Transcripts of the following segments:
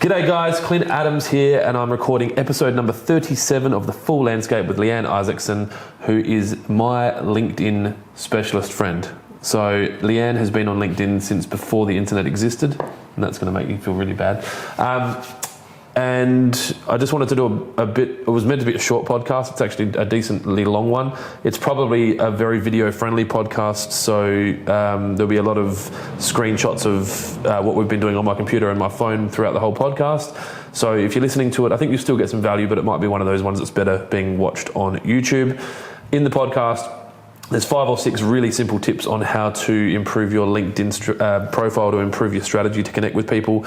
G'day guys, Clint Adams here, and I'm recording episode number 37 of The Full Landscape with Leanne Isaacson, who is my LinkedIn specialist friend. So Leanne has been on LinkedIn since before the internet existed, and that's going to make you feel really bad. And I just wanted to do it was meant to be a short podcast. It's actually a decently long one. It's probably a very video friendly podcast, so there'll be a lot of screenshots of what we've been doing on my computer and my phone throughout the whole podcast. So if you're listening to it, I think you'll still get some value, but it might be one of those ones that's better being watched on YouTube. In the podcast, there's 5 or 6 really simple tips on how to improve your LinkedIn profile, to improve your strategy to connect with people,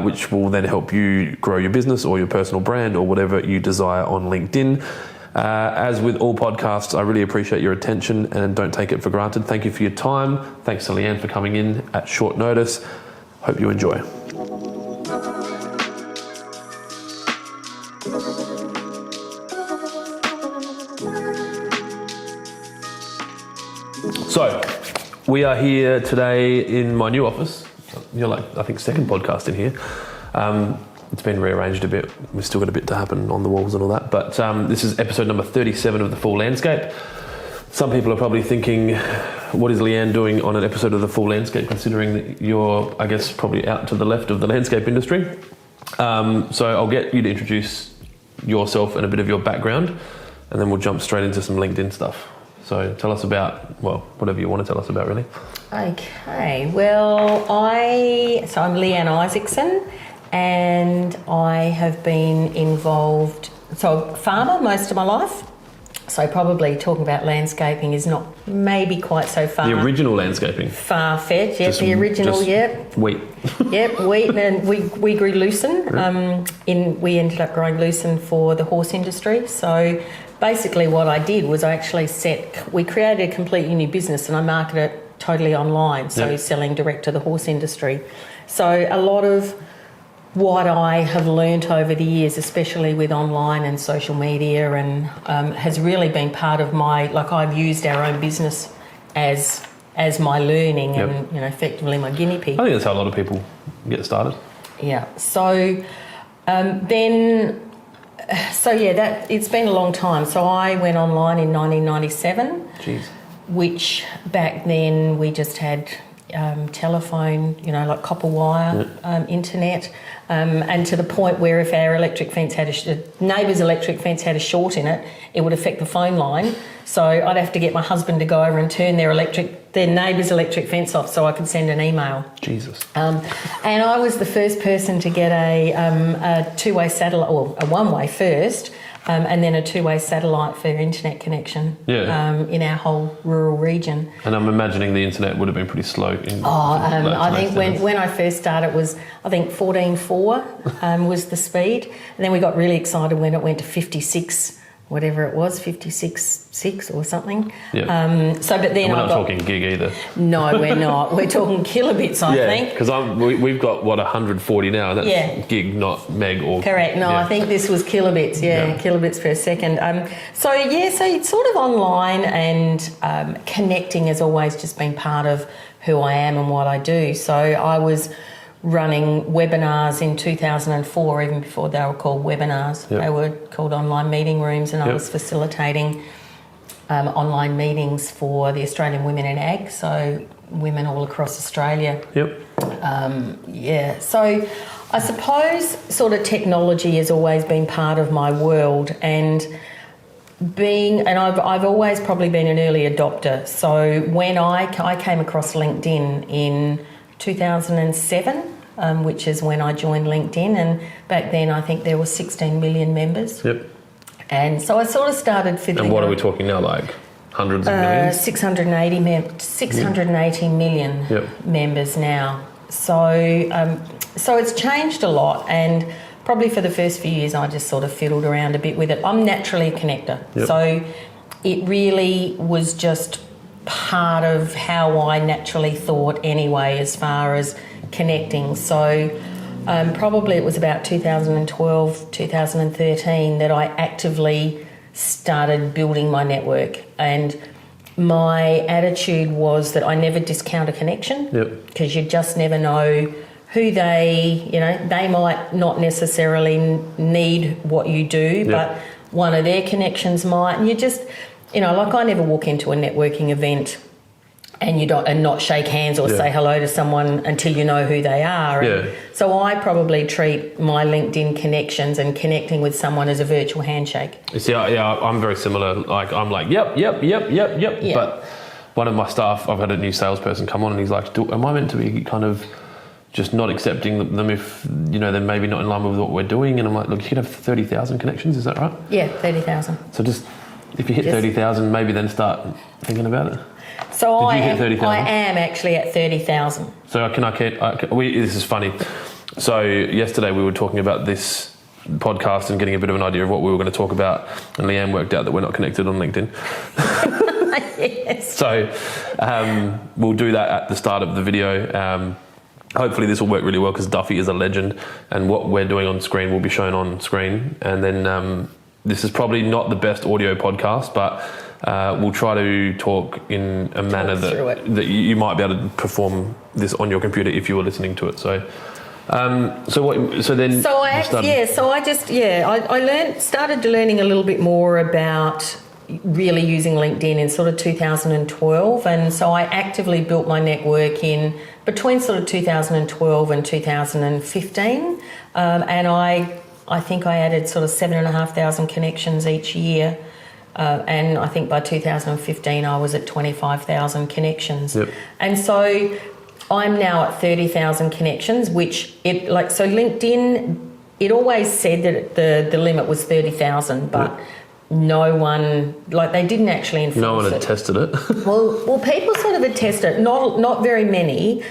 which will then help you grow your business or your personal brand or whatever you desire on LinkedIn. As with all podcasts, I really appreciate your attention and don't take it for granted. Thank you for your time. Thanks to Leanne for coming in at short notice. Hope you enjoy. So, we are here today in my new office. You're like, I think, second podcast in here. It's been rearranged a bit. We've still got a bit to happen on the walls and all that. But this is episode number 37 of The Full Landscape. Some people are probably thinking, what is Leanne doing on an episode of The Full Landscape, considering that you're, I guess, probably out to the left of the landscape industry. So I'll get you to introduce yourself and a bit of your background, and then we'll jump straight into some LinkedIn stuff. So tell us about, well, whatever you want to tell us about, really. Okay, well, I'm Leanne Isaacson, and I have been involved, so farmer most of my life. So probably talking about landscaping is not maybe quite so far. The original landscaping. Far-fetched, yep, the original, yep. Wheat. Yep, wheat, and we grew lucerne. We ended up growing lucerne for the horse industry. So basically what I did was we created a completely new business and I marketed it totally online, so selling direct to the horse industry. So a lot of what I have learnt over the years, especially with online and social media, and has really been part of I've used our own business as my learning and effectively my guinea pig. I think that's how a lot of people get started. Yeah. So it's been a long time. So I went online in 1997. Jeez. Which back then we just had telephone, like copper wire, internet, and to the point where if our electric fence neighbour's electric fence had a short in it, it would affect the phone line. So I'd have to get my husband to go over and turn their neighbour's electric fence off so I could send an email. Jesus. And I was the first person to get a two-way satellite, or a one-way first, and then a two-way satellite for internet connection in our whole rural region. And I'm imagining the internet would have been pretty slow. I think when I first started it was, 14.4 was the speed. And then we got really excited when it went to 56, whatever it was, 56.6 or something. Yeah. But then we're not talking gig either. No, we're not. We're talking kilobits, I think. Because we've got 140 now, and that's gig, not meg or. Correct. No, I think this was kilobits. Kilobits per second. So it's sort of online, and connecting has always just been part of who I am and what I do. So I was running webinars in 2004, even before they were called webinars. They were called online meeting rooms, and I was facilitating online meetings for the Australian Women in Ag, so women all across Australia. So I suppose sort of technology has always been part of my world, and I've always probably been an early adopter. So when I came across LinkedIn in 2007, which is when I joined LinkedIn, and back then I think there were 16 million members. And so I sort of started fiddling. And what are we talking now, like hundreds of millions? 680 million members now. So it's changed a lot, and probably for the first few years I just sort of fiddled around a bit with it. I'm naturally a connector, so it really was just part of how I naturally thought anyway, as far as connecting. So probably it was about 2012, 2013 that I actively started building my network, and my attitude was that I never discount a connection, because you just never know who they, they might not necessarily need what you do, but one of their connections might. And you just, like I never walk into a networking event and not shake hands or say hello to someone until you know who they are. And so I probably treat my LinkedIn connections and connecting with someone as a virtual handshake. See, I'm very similar. Like, I'm like, yep. But one of my staff, I've had a new salesperson come on and he's like, am I meant to be kind of just not accepting them if, they're maybe not in line with what we're doing? And I'm like, look, you could have 30,000 connections, is that right? Yeah, 30,000. So just, if you hit 30,000, maybe then start thinking about it. So I am actually at 30,000. So this is funny. So yesterday we were talking about this podcast and getting a bit of an idea of what we were going to talk about, and Leanne worked out that we're not connected on LinkedIn. Yes. So we'll do that at the start of the video. Hopefully this will work really well because Duffy is a legend, and what we're doing on screen will be shown on screen. And then this is probably not the best audio podcast, but we'll try to talk in a manner that you might be able to perform this on your computer if you were listening to it. So I started learning a little bit more about really using LinkedIn in sort of 2012, and so I actively built my network in between sort of 2012 and 2015, and I think I added sort of 7,500 connections each year. And I think by 2015 I was at 25,000 connections. Yep. And so I'm now at 30,000 connections, so LinkedIn, it always said that the limit was 30,000, but no one, they didn't actually enforce it. No one had tested it. well, people sort of had tested it, not very many,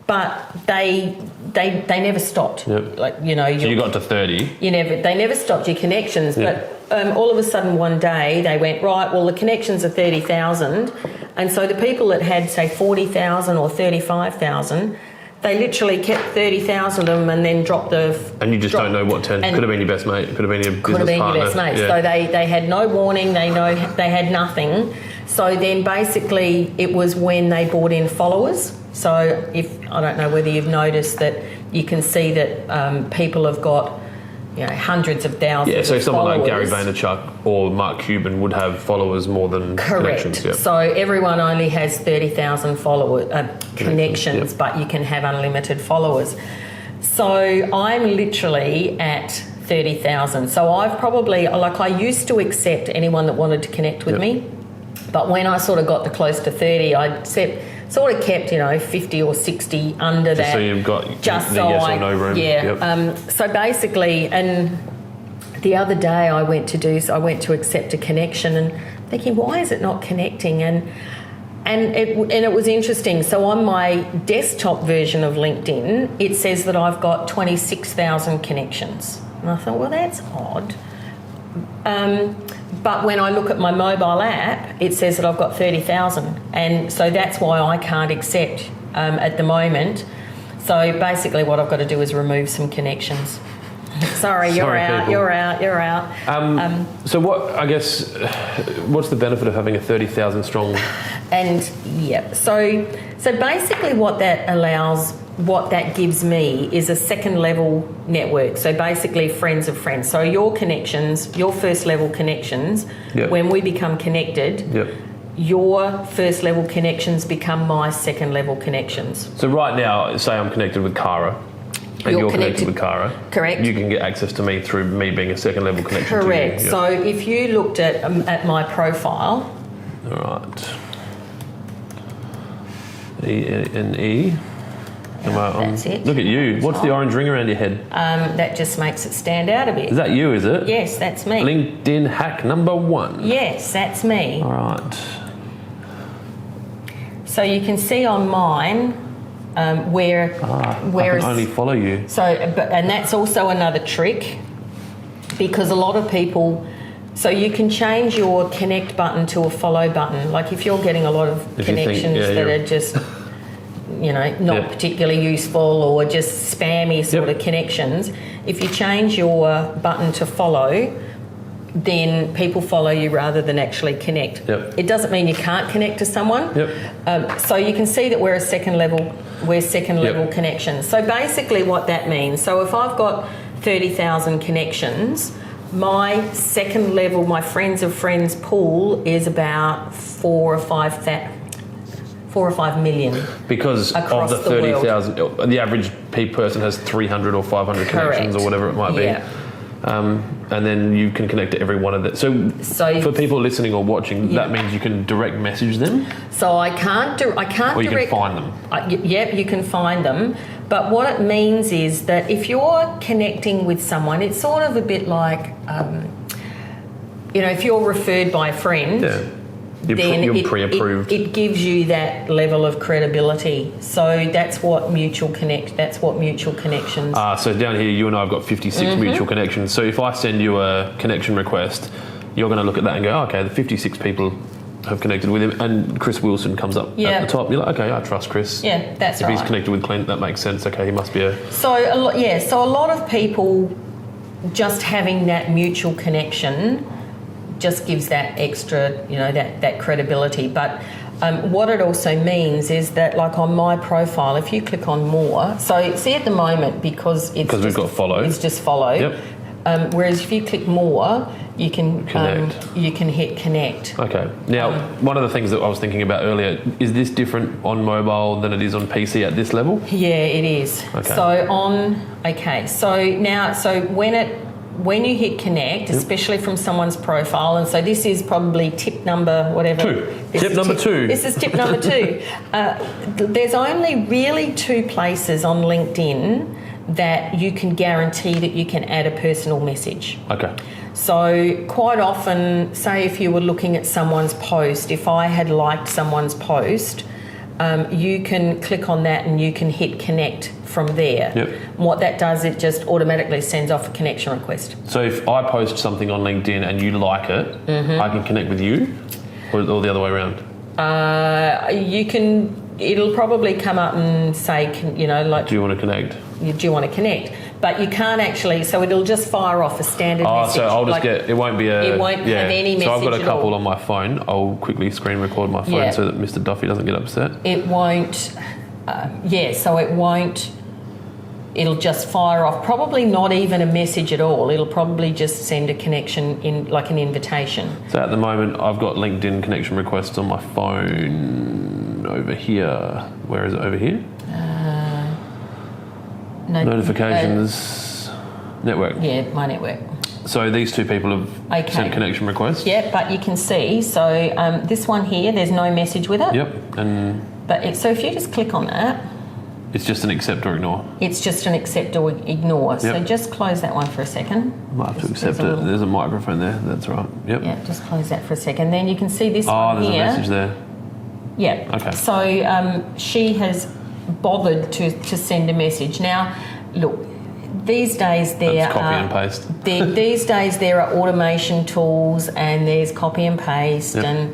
but they never stopped. Yep. So you got to 30. They never stopped your connections, but all of a sudden one day they went, right, well, the connections are 30,000, and so the people that had, say, 40,000 or 35,000, they literally kept 30,000 of them and then dropped the... And you just don't know what turned. Could have been your best mate, could have been your business partner. Your best mate. Yeah. So they had no warning, they had nothing. So then basically it was when they brought in followers. So I don't know whether you've noticed that you can see that people have got hundreds of thousands of followers. Yeah, so someone like Gary Vaynerchuk or Mark Cuban would have followers more than connections. Yep. So everyone only has 30,000 connections, but you can have unlimited followers. So I'm literally at 30,000. So I've probably, I used to accept anyone that wanted to connect with me, but when I sort of got to close to 30, I sort of kept 50 or 60 under that. So you've got yes or no room. Yeah. Yep. So basically, and the other day I went to accept a connection and thinking, why is it not connecting? And it was interesting. So on my desktop version of LinkedIn, it says that I've got 26,000 connections. And I thought, well, that's odd. But when I look at my mobile app, it says that I've got 30,000. And so that's why I can't accept at the moment. So basically what I've got to do is remove some connections. Sorry, you're out. So what's the benefit of having a 30,000 strong? And so basically what that gives me is a second level network. So basically friends of friends. So your connections, your first level connections, when we become connected, your first level connections become my second level connections. So right now, say I'm connected with Cara. And you're connected with Cara. Correct. You can get access to me through me being a second level connection. Correct. To you. So if you looked at my profile. All right. E. That's it. Look at you. What's the orange ring around your head? That just makes it stand out a bit. Is that you, is it? Yes, that's me. LinkedIn hack number 1. Yes, that's me. All right. So you can see on mine where I can only follow you. So, and that's also another trick, because a lot of people... So you can change your connect button to a follow button. Like if you're getting a lot of connections that are just... not particularly useful or just spammy sort of connections. If you change your button to follow, then people follow you rather than actually connect. Yep. It doesn't mean you can't connect to someone. Yep. So you can see that we're second level connections. So basically what that means, so if I've got 30,000 connections, my second level, my friends of friends pool is about 4 or 5 million. Because across of the 30,000, the average person has 300 or 500 connections or whatever it might be. Yeah. And then you can connect to every one of them. So for people listening or watching, that means you can direct message them? So I can't Or you direct, can find them? Yep, you can find them. But what it means is that if you're connecting with someone, it's sort of a bit like, if you're referred by a friend, you're pre-approved. It gives you that level of credibility. So that's what mutual connections. So down here, you and I have got 56 mutual connections. So if I send you a connection request, you're going to look at that and go, okay, the 56 people have connected with him, and Chris Wilson comes up at the top. You're like, okay, I trust Chris. Yeah, that's right. If he's connected with Clint, that makes sense. Okay, he must be a... So a lot of people just having that mutual connection just gives that extra, that credibility. But what it also means is that, like on my profile, if you click on more, so see at the moment because we've got follow, it's just follow. Yep. Whereas if you click more, you can connect. You can hit connect. Okay. Now, one of the things that I was thinking about earlier, is this different on mobile than it is on PC at this level? Yeah, it is. Okay. So when you hit connect, especially from someone's profile, and so this is probably tip number whatever. 2. Tip number 2. This is tip number 2. There's only really 2 places on LinkedIn that you can guarantee that you can add a personal message. Okay. So quite often, say if you were looking at someone's post, if I had liked someone's post, you can click on that and you can hit connect from there. Yep. What that does, it just automatically sends off a connection request. So if I post something on LinkedIn and you like it, I can connect with you, or the other way around? You can. It'll probably come up and say, do you want to connect? Do you want to connect? But you can't actually, so it'll just fire off a standard message. So I'll just it won't be a... It won't have any message. So I've got a couple all. on my phone. I'll quickly screen record my phone so that Mr. Duffy doesn't get upset. It won't, so it won't, it'll just fire off, probably not even a message at all. It'll probably just send a connection in, like an invitation. So at the moment, I've got LinkedIn connection requests on my phone over here. Where is it over here? Notifications, network. Yeah, my network. So these 2 people have sent connection requests. Yeah, but you can see, so this one here, there's no message with it. Yep. So if you just click on that, it's just an accept or ignore. It's just an accept or ignore. Yep. So just close that one for a second. Might have to accept it. There's a microphone there. That's right. Yep. Yeah, just close that for a second. Then you can see this one here. Oh, there's a message there. Yeah. Okay. So she has bothered to send a message. Now, look, these days there copy and paste. These days there are automation tools and there's copy and paste and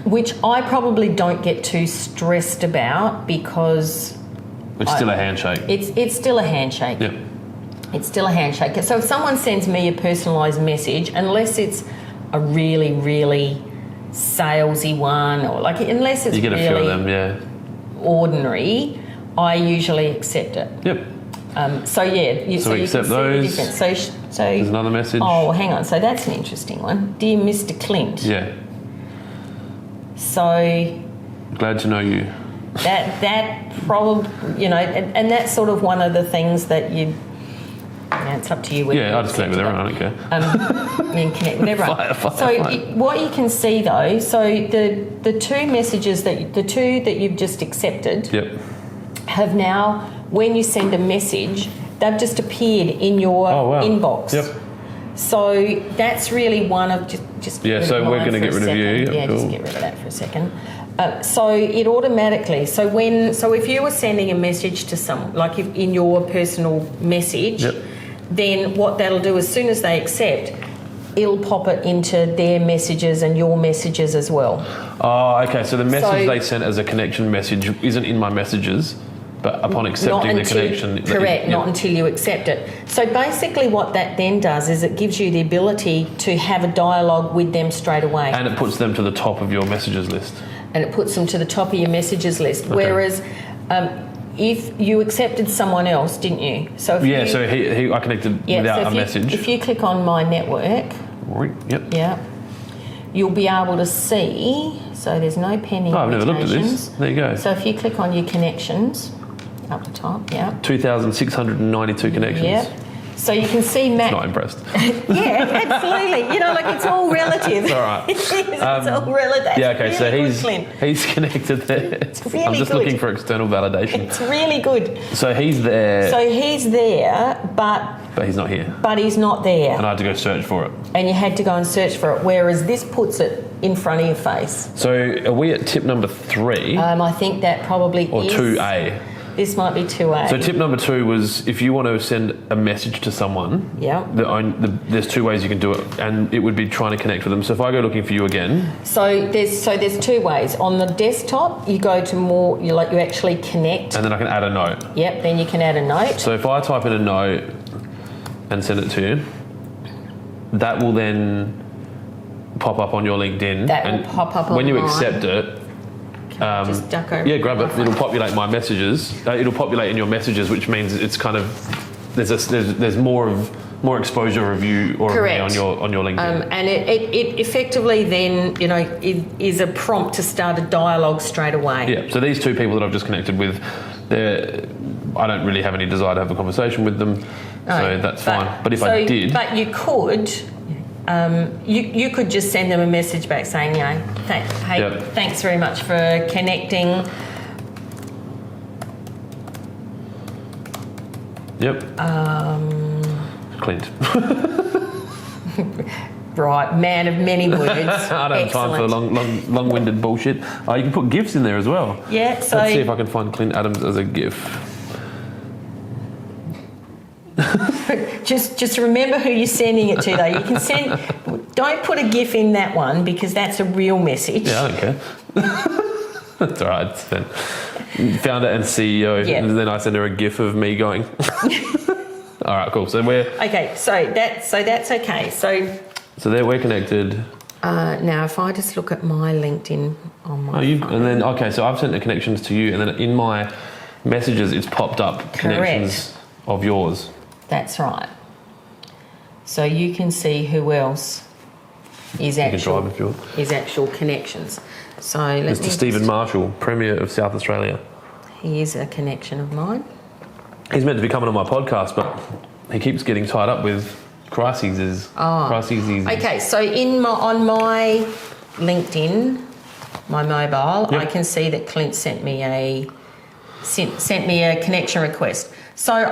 which I probably don't get too stressed about because it's still a handshake. It's still a handshake. Yep. It's still a handshake. So if someone sends me a personalised message, unless it's a really, really salesy one or unless it's you get a really few of them, ordinary, I usually accept it. Yep. So you accept those. So there's another message. Oh, hang on. So that's an interesting one. Dear Mr. Clint. Yeah. So. Glad to know you. That probably, and that's sort of one of the things that it's up to you. I'll just connect with everyone. I don't care. You can connect with everyone. What you can see though, so the 2 messages the 2 that you've just accepted. Yep. Have now, when you send a message, they've just appeared in your inbox. Yep. So that's really one of just. Yeah. So we're going to get rid of you. Yep, just get rid of that for a second. So it automatically. So if you were sending a message to someone, like in your personal message, then what that'll do as soon as they accept, it'll pop it into their messages and your messages as well. Oh, okay. So the message they sent as a connection message isn't in my messages, But upon accepting the connection... Correct, not until you accept it. So basically what that then does is it gives you the ability to have a dialogue with them straight away. And it puts them to the top of your messages list. And it puts them to the top of your messages list. Okay. Whereas if you accepted someone else, didn't you? So if I connected without a message. If you click on My Network... Yep. Yeah. You'll be able to see... So there's no pending I've never looked at this. There you go. So if you click on your connections... Up the top, yeah. 2,692 connections. Yeah. So you can see Matt. Not impressed. Yeah, absolutely. You know, like it's all relative. It's all right. It's all relative. Yeah, okay, really so he's connected there. It's really I'm just good. looking for external validation. It's really good. So he's there. So he's there, but he's not here. But he's not there. And I had to go search for it. And you had to go and search for it, whereas this puts it in front of your face. So are we at tip number 3? I think that probably is. Or 2A? This might be 2A. So tip number 2 was if you want to send a message to someone, there's 2 ways you can do it, and it would be trying to connect with them. So if I go looking for you again, so there's 2 ways. On the desktop, you go to more. You actually connect, and then I can add a note. Yep. Then you can add a note. So if I type in a note and send it to you, that will then pop up on your LinkedIn. That will pop up on when you mine. Accept it. Just duck over. Yeah, grab it. It'll populate my messages. It'll populate in your messages, which means it's kind of there's more exposure of you or of me on your LinkedIn. And it effectively then is a prompt to start a dialogue straight away. Yeah. So these 2 people that I've just connected with, I don't really have any desire to have a conversation with them, so that's fine. But if I did, but you could. You could just send them a message back saying, thanks very much for connecting. Yep. Clint. Right, man of many words. I don't have time for long-winded bullshit. You can put GIFs in there as well. Yeah, so... Let's see if I can find Clint Adams as a GIF. Just remember who you're sending it to, though. You can send... Don't put a GIF in that one because that's a real message. Yeah, I don't care. That's all right. Founder and CEO, and then I send her a GIF of me going. All right, cool. So we're... Okay, so that's okay. So there we're connected. Now, if I just look at my LinkedIn on my phone. And then, okay, so I've sent the connections to you, and then in my messages, it's popped up connections of yours. That's right. So you can see who else is actual connections. So Mr. Stephen Marshall, Premier of South Australia. He is a connection of mine. He's meant to be coming on my podcast, but he keeps getting tied up with crises. Okay, so on my LinkedIn, my mobile, I can see that Clint sent me a connection request. So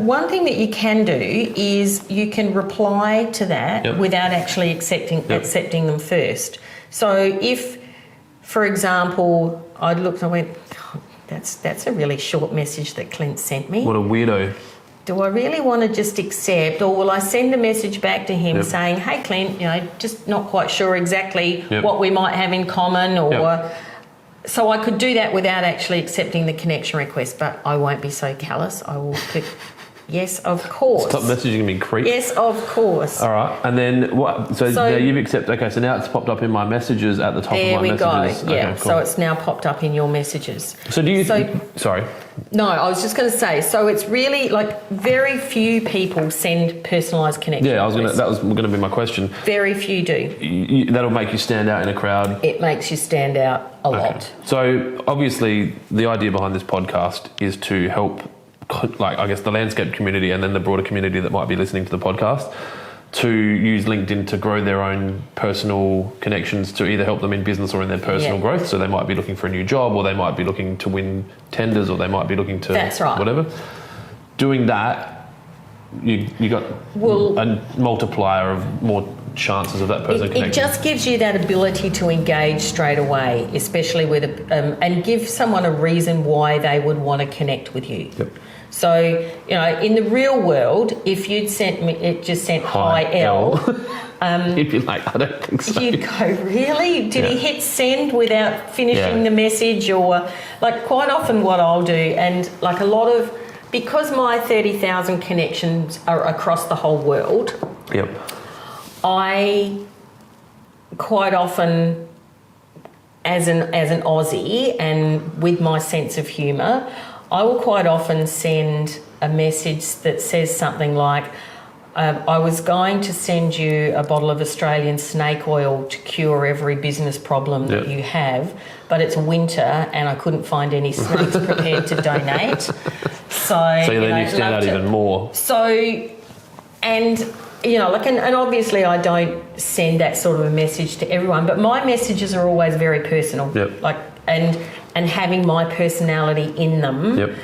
one thing that you can do is you can reply to that without actually accepting them first. So if, for example, I went, that's a really short message that Clint sent me. What a weirdo. Do I really want to just accept, or will I send a message back to him saying, hey, Clint, just not quite sure exactly what we might have in common, or... So I could do that without actually accepting the connection request, but I won't be so callous. I will click yes, of course. Stop messaging me, creep. Yes, of course. All right, and then what? So now you've accepted. Okay, so now it's popped up in my messages at the top of my messages. There we go. Yeah, okay, cool. So it's now popped up in your messages. So do you? Sorry. No, I was just going to say. So it's really very few people send personalised connection. Yeah, that was going to be my question. Very few do. That'll make you stand out in a crowd. It makes you stand out a lot. So obviously, the idea behind this podcast is to help, the landscape community and then the broader community that might be listening to the podcast, to use LinkedIn to grow their own personal connections to either help them in business or in their personal growth. So they might be looking for a new job, or they might be looking to win tenders, or they might be looking to whatever. Doing that, you got a multiplier of more chances of that person connecting. It just gives you that ability to engage straight away, especially with and give someone a reason why they would want to connect with you. Yep. So, in the real world, if you'd sent me, it just sent hi L, You'd be like, I don't think so. You'd go, really? Did he hit send without finishing the message? Or like quite often what I'll do, and like a lot of, because my 30,000 connections are across the whole world, I quite often, as an Aussie and with my sense of humour, I will quite often send a message that says something like, I was going to send you a bottle of Australian snake oil to cure every business problem that you have, but it's winter and I couldn't find any snakes prepared to donate. So then you stand out even more. So, and like, and obviously I don't send that sort of a message to everyone, but my messages are always very personal. Like, and having my personality in them.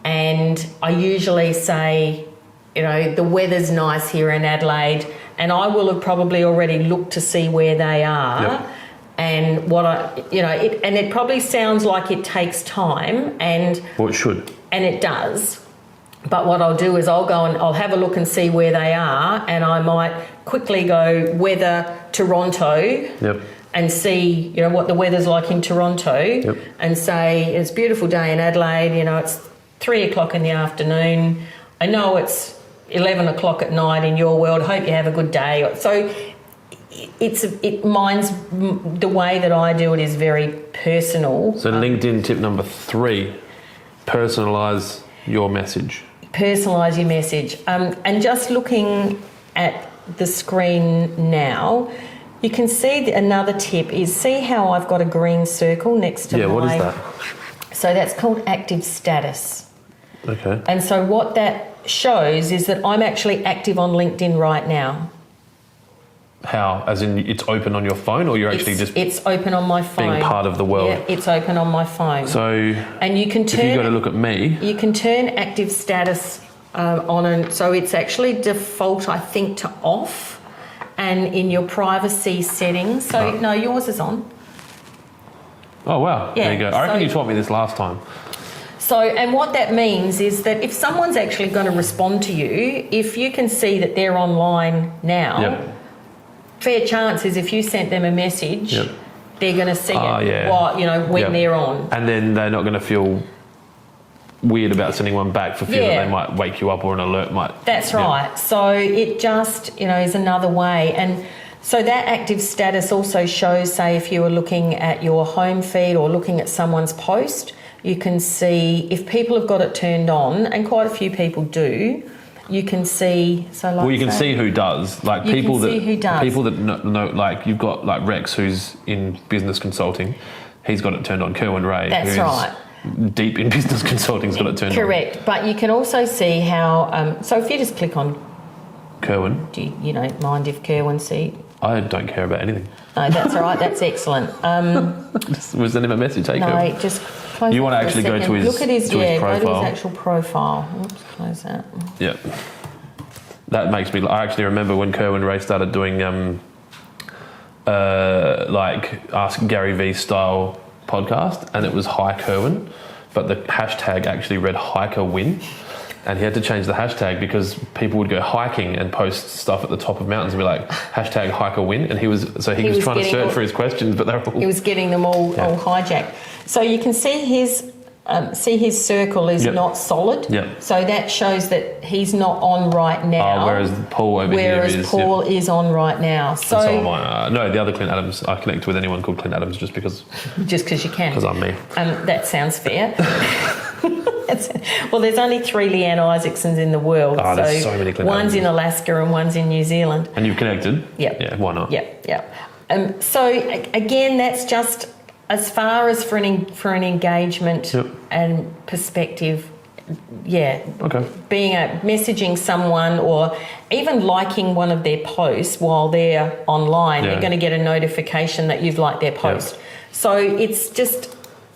And I usually say, the weather's nice here in Adelaide, and I will have probably already looked to see where they are. And what it probably sounds like it takes time, and well, it should, and it does. But what I'll do is I'll go and I'll have a look and see where they are, and I might quickly go weather Toronto. And see, what the weather's like in Toronto, and say it's a beautiful day in Adelaide. It's 3:00 in the afternoon. I know it's 11 o'clock at night in your world. Hope you have a good day. So mine's the way that I do it is very personal. So LinkedIn tip number 3: personalise your message. Personalise your message. And just looking at the screen now, you can see another tip is, see how I've got a green circle next to what is that? So that's called active status. Okay. And so what that shows is that I'm actually active on LinkedIn right now. How? As in it's open on your phone, or it's open on my phone. Being part of the world. Yeah, it's open on my phone. So and you can turn, if you go to look at me, you can turn active status on, and so it's actually default, I think, to off, and in your privacy settings. So no, yours is on. Oh wow! There you go. I reckon you taught me this last time. So, and what that means is that if someone's actually going to respond to you, if you can see that they're online now, fair chance is if you sent them a message, they're going to see it when they're on. And then they're not going to feel weird about sending one back for fear that they might wake you up, or an alert might. That's right. So it just, is another way. And so that active status also shows, say, if you were looking at your home feed or looking at someone's post, you can see if people have got it turned on, and quite a few people do. You can see. So, like, you can see who does. Like people that know. Like you've got like Rex, who's in business consulting. He's got it turned on. Kerwin Ray, that's right. Deep in business consulting's got it turned on. Correct. But you can also see how. So if you just click on Kerwin, do you mind if Kerwin see? I don't care about anything. No, that's all right. That's excellent. Was sending him a message? Hey, no, just close. You want to actually go to his look at his profile. Go to his actual profile. Oops, close that. Yeah, that makes me. I actually remember when Kerwin Ray started doing like Ask Gary V style podcast, and it was Hi Kerwin, but the hashtag actually read Hiker Win. And he had to change the hashtag because people would go hiking and post stuff at the top of mountains and be like, hashtag hiker win. And he was trying to search for his questions, but they were all... He was getting them all hijacked. So you can see his circle is not solid. Yeah. So that shows that he's not on right now. Whereas Paul over here is. Whereas Paul is on right now. So am I. No, the other Clint Adams, I connect with anyone called Clint Adams just because... Just because you can. Because I'm me. That sounds fair. Well, there's only 3 Leanne Isaacsons in the world. Oh, there's so many Clint One's Adamses. in Alaska and one's in New Zealand. And you've connected? Yep. Yeah, why not? Yep. So, again, that's just as far as for an engagement and perspective. Yeah. Okay. Messaging someone or even liking one of their posts while they're online, they're going to get a notification that you've liked their post. Yep. So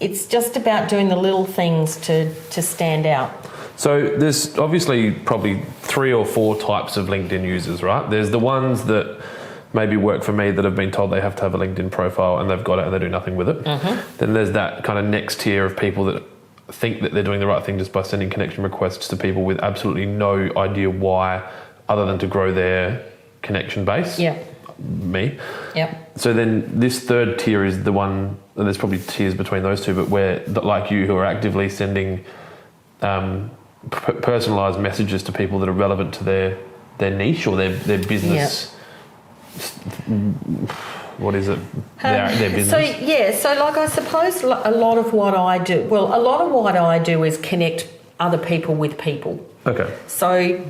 it's just about doing the little things to stand out. So there's obviously probably 3 or 4 types of LinkedIn users, right? There's the ones that maybe work for me that have been told they have to have a LinkedIn profile and they've got it and they do nothing with it. Mm-hmm. Then there's that kind of next tier of people that think that they're doing the right thing just by sending connection requests to people with absolutely no idea why, other than to grow their connection base. Yeah. me. Yep. So then this third tier is the one, and there's probably tiers between those two, but where, like you, who are actively sending personalised messages to people that are relevant to their niche or their business. What is it? Their business. So like I suppose a lot of what I do is connect other people with people. Okay. So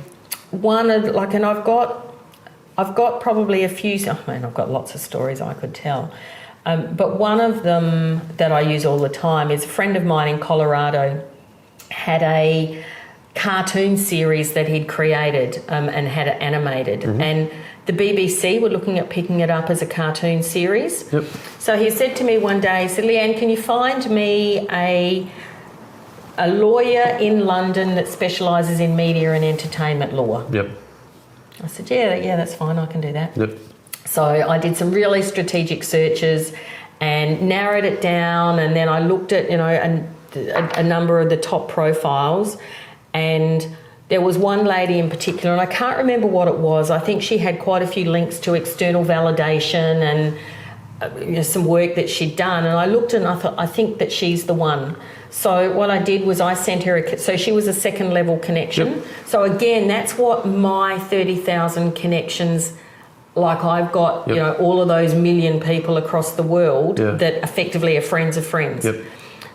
and I've got probably a few. I've got lots of stories I could tell, but one of them that I use all the time is a friend of mine in Colorado had a cartoon series that he'd created and had it animated, and the BBC were looking at picking it up as a cartoon series. Yep. So he said to me one day, he said, "Leanne, can you find me a lawyer in London that specialises in media and entertainment law?" Yep. I said, yeah, that's fine, I can do that. Yep. So I did some really strategic searches and narrowed it down, and then I looked at, a number of the top profiles, and there was one lady in particular, and I can't remember what it was. I think she had quite a few links to external validation and some work that she'd done, and I looked and I thought, I think that she's the one. So what I did was I sent her so she was a second level connection. Yep. So again, that's what my 30,000 connections, like I've got, all of those million people across the world that effectively are friends of friends. Yep.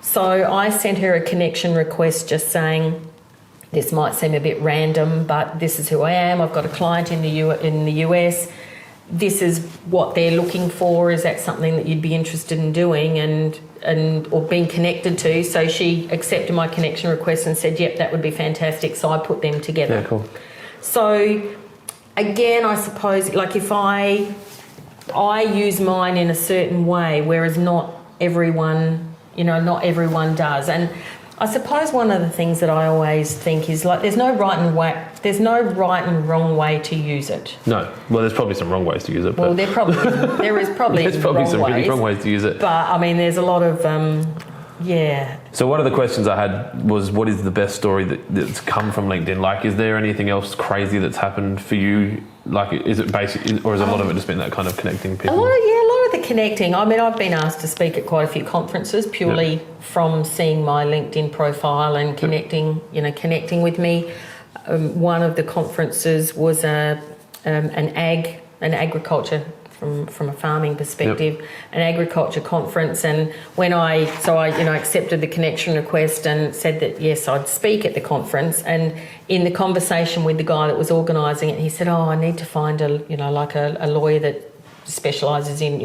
So I sent her a connection request just saying, this might seem a bit random, but this is who I am. I've got a client in the US. This is what they're looking for. Is that something that you'd be interested in doing or being connected to? So she accepted my connection request and said, yep, that would be fantastic. So I put them together. Yeah, cool. So again, I suppose, like if I use mine in a certain way, whereas not everyone does. And I suppose one of the things that I always think is like there's no right and wrong way to use it. No. Well, there's probably some wrong ways to use it. Well, there is probably there's probably some really wrong ways to use it. But I mean, there's a lot of So one of the questions I had was, what is the best story that's come from LinkedIn? Like, is there anything else crazy that's happened for you? Like, is it basic, or is a lot of it just been that kind of connecting people? A lot of the connecting. I mean, I've been asked to speak at quite a few conferences purely from seeing my LinkedIn profile and connecting with me. One of the conferences was an agriculture from a farming perspective, an agriculture conference, and when I accepted the connection request and said that yes, I'd speak at the conference, and in the conversation with the guy that was organising it, he said, I need to find a lawyer that specialises in,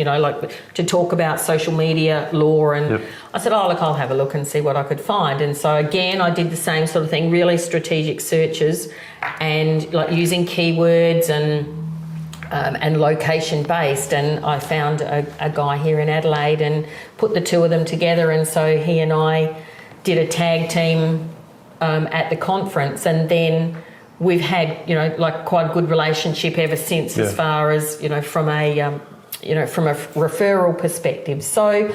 to talk about social media law, and I said, look, I'll have a look and see what I could find. And so again, I did the same sort of thing, really strategic searches and like using keywords and location based, and I found a guy here in Adelaide and put the two of them together, and so he and I did a tag team at the conference, and then we've had quite a good relationship ever since, as far as from a referral perspective. So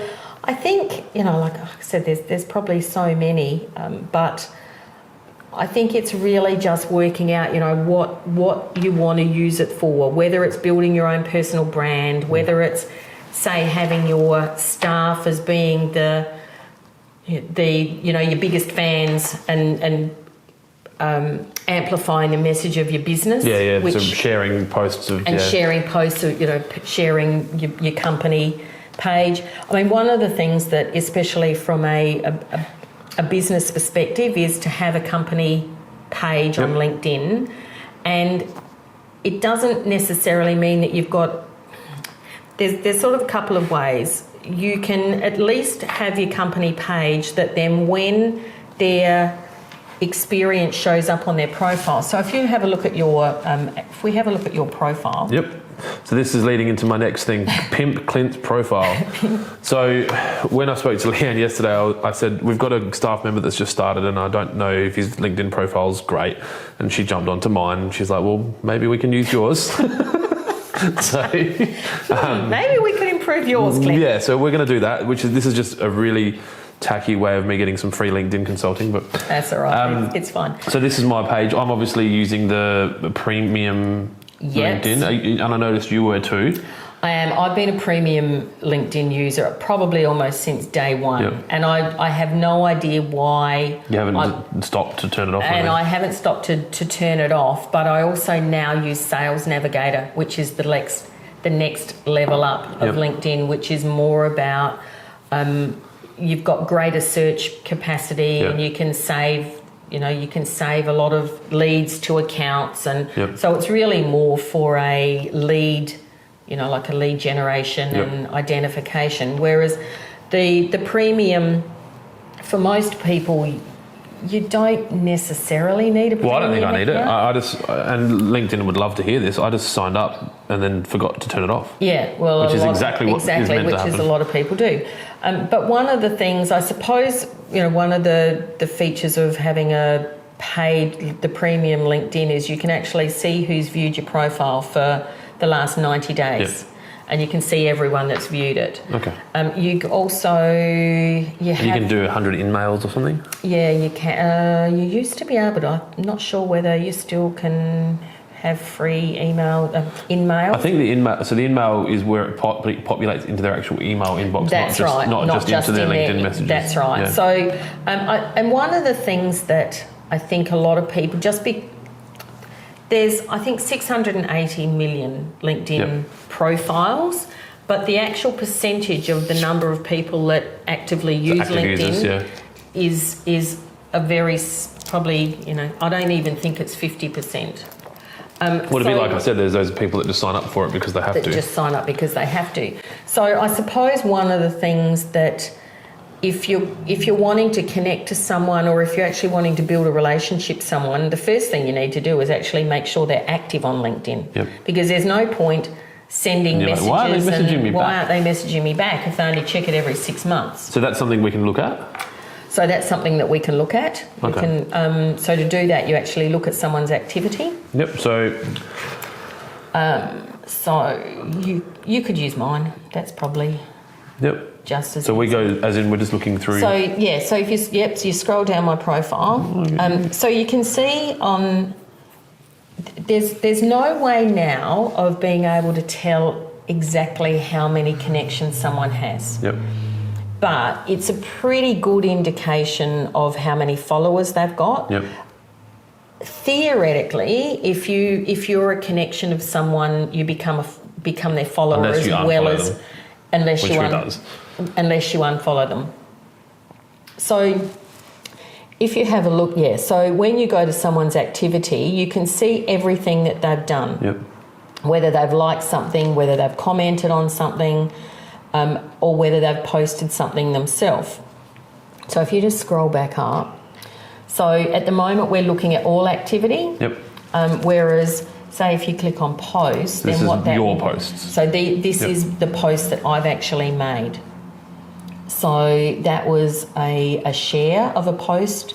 I think like I said, there's probably so many, but I think it's really just working out, what you want to use it for, whether it's building your own personal brand, whether it's, say, having your staff as being your biggest fans and amplifying the message of your business. So sharing posts of... And sharing posts of, sharing your company page. I mean, one of the things that, especially from a business perspective, is to have a company page on LinkedIn, and it doesn't necessarily mean that you've got... There's sort of a couple of ways. You can at least have your company page that then when their experience shows up on their profile. So if you have a look at your... if we have a look at your profile... Yep. So this is leading into my next thing, Pimp Clint's profile. So when I spoke to Leanne yesterday, I said, we've got a staff member that's just started and I don't know if his LinkedIn profile's great. And she jumped onto mine and she's like, well, maybe we can use yours. So maybe we could improve yours, Clint. Yeah, so we're going to do that, this is just a really tacky way of me getting some free LinkedIn consulting, but that's all right. It's fine. So this is my page. I'm obviously using the premium Yes. LinkedIn? And I noticed you were too. I am. I've been a premium LinkedIn user probably almost since day one. Yep. And I have no idea why. You haven't stopped to turn it off? And I haven't stopped to turn it off, but I also now use Sales Navigator, which is the next level up of LinkedIn, which is more about you've got greater search capacity and you can save a lot of leads to accounts, and so it's really more for a lead, like a lead generation and identification. Whereas the premium, for most people, you don't necessarily need a premium. Well, I don't think I need it. account. And LinkedIn would love to hear this. I just signed up and then forgot to turn it off. Yeah, well, which is exactly what is meant to happen. Which is a lot of people do. But one of the things, I suppose, one of the features of having the premium LinkedIn is you can actually see who's viewed your profile for the last 90 days. Yep. And you can see everyone that's viewed it. Okay. You also... You can do 100 in-mails or something? Yeah, you can. You used to be able to. I'm not sure whether you still can have free email, in-mail. I think the in-mail is where it populates into their actual email inbox. That's not just into their LinkedIn messages. That's right. Yeah. So, and one of the things that I think a lot of people there's, I think, 680 million LinkedIn profiles, but the actual percentage of the number of people that actively use LinkedIn is a very, probably, I don't even think it's 50%. Well, to be like I said, there's those people that just sign up for it because they have to. Just sign up because they have to. So I suppose one of the things that if you're wanting to connect to someone, or if you're actually wanting to build a relationship with someone, the first thing you need to do is actually make sure they're active on LinkedIn. Yep. Because there's no point sending messages. Why aren't they messaging me back? Why aren't they messaging me back if they only check it every 6 months? So that's something we can look at? So that's something that we can look at. Okay. So to do that, you actually look at someone's activity. Yep. So you could use mine. That's probably just as. So we go, as in we're just looking through. So yeah. So if you scroll down my profile, so you can see on. There's no way now of being able to tell exactly how many connections someone has. Yep. But it's a pretty good indication of how many followers they've got. Yep. Theoretically, if you're a connection of someone, you become their follower unless you unfollow them. So if you have a look, so when you go to someone's activity, you can see everything that they've done. Yep. Whether they've liked something, whether they've commented on something, or whether they've posted something themselves. So if you just scroll back up. So at the moment we're looking at all activity. Yep. Whereas, say if you click on post, this then is your posts. So this is the post that I've actually made. So that was a share of a post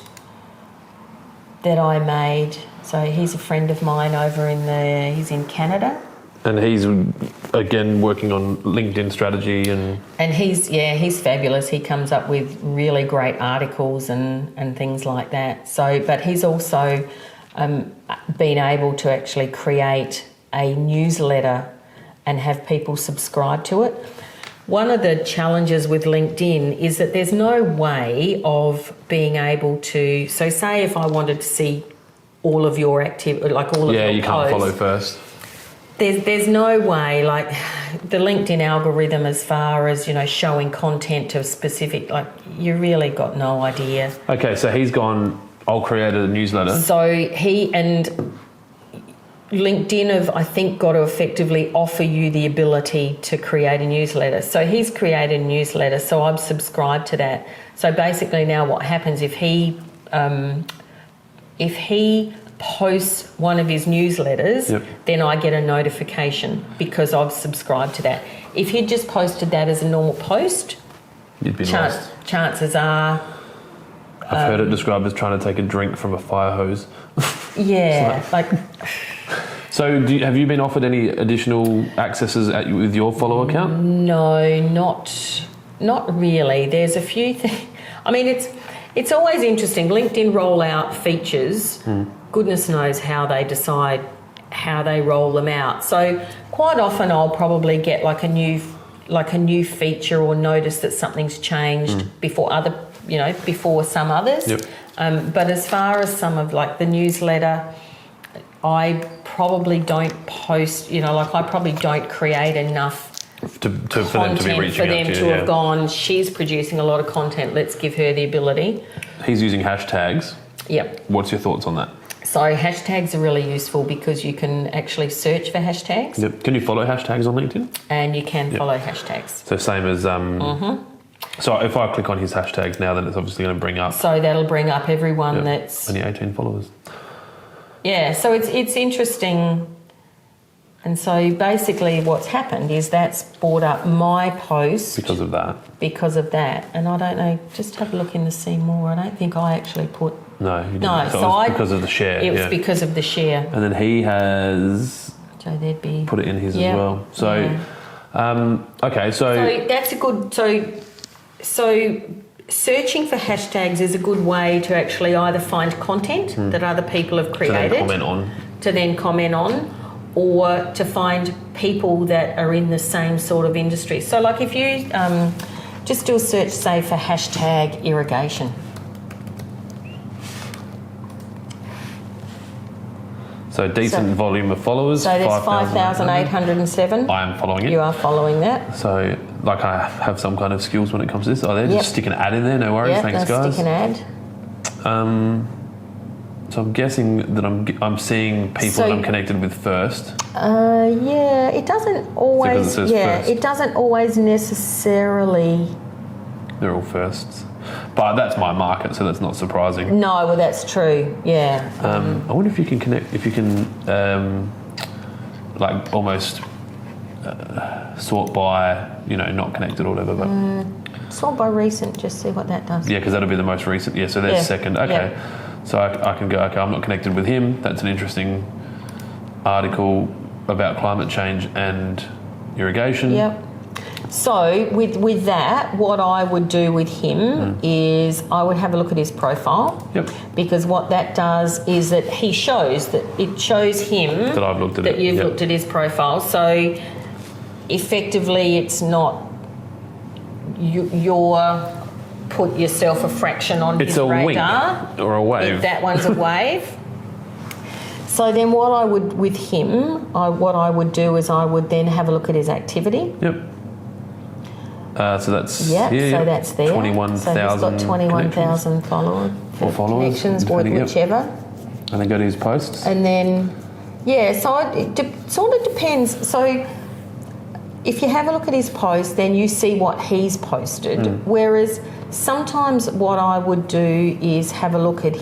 that I made. So he's a friend of mine he's in Canada. And he's, again, working on LinkedIn strategy and he's fabulous. He comes up with really great articles and things like that. So, but he's also been able to actually create a newsletter and have people subscribe to it. One of the challenges with LinkedIn is that there's no way of being able to. So, say if I wanted to see all of your activity, like all of your posts. Yeah, you can't follow first. There's no way, like the LinkedIn algorithm, as far as showing content of specific, like you really got no idea. Okay, so he's gone. I'll create a newsletter. So he and LinkedIn have, I think, got to effectively offer you the ability to create a newsletter. So he's created a newsletter. So I've subscribed to that. So basically, now what happens if he posts one of his newsletters, then I get a notification because I've subscribed to that. If he'd just posted that as a normal post, you'd be lost. Chances are. I've heard it described as trying to take a drink from a fire hose. Yeah, So have you been offered any additional accesses with your follow account? No, not really. There's a few things. I mean, it's always interesting. LinkedIn roll out features. Goodness knows how they decide how they roll them out. So quite often I'll probably get like a new feature or notice that something's changed before some others. Yep. But as far as some of like the newsletter, I probably don't post, I probably don't create enough for them to be reaching for them out to have gone, she's producing a lot of content, let's give her the ability. He's using hashtags. Yep. What's your thoughts on that? So hashtags are really useful because you can actually search for hashtags. Yep. Can you follow hashtags on LinkedIn? And you can follow hashtags. So same as... So if I click on his hashtags now, then it's obviously going to bring up... So that'll bring up everyone that's... Only 18 followers. Yeah, so it's interesting. And so basically what's happened is that's brought up my post. Because of that. And I don't know, just have a look in to see more. I don't think I actually put... No, you didn't. No, so it was because of the share. It was because of the share. And then he has So there'd be... put it in his as well. So, okay, so... So that's a good... So searching for hashtags is a good way to actually either find content that other people have created... To then comment on. Or to find people that are in the same sort of industry. So like if you just do a search, say, for hashtag irrigation. So decent volume of followers. So there's 5,807. I am following it. You are following that. So like I have some kind of skills when it comes to this. Oh, they're just stick an ad in there, no worries, thanks guys. Stick an ad. So I'm guessing that I'm seeing people that I'm connected with first. It doesn't always. It says first. It doesn't always necessarily. They're all firsts, but that's my market, so that's not surprising. No, well, that's true. Yeah. I wonder if you can connect. If you can, like almost sort by not connected or whatever. But sort by recent. Just see what that does. Yeah, because that'll be the most recent. Yeah, so there's second. Okay. Yeah. So I can go, okay, I'm not connected with him. That's an interesting article about climate change and irrigation. Yep. So with that, what I would do with him is I would have a look at his profile. Yep. Because what that does is that it shows him that I've looked at that you've looked at his profile. So effectively, it's not you're put yourself a fraction on his radar. Wink or a wave. That one's a wave. So then what I would with him, what I would do is I would then have a look at his activity. Yep. So that's here. So that's there. 21,000. So he's got 21,000 followers. Or followers. Connections, whichever. And then go to his posts. And then, so it sort of depends. So if you have a look at his post, then you see what he's posted. Whereas sometimes what I would do is have a look at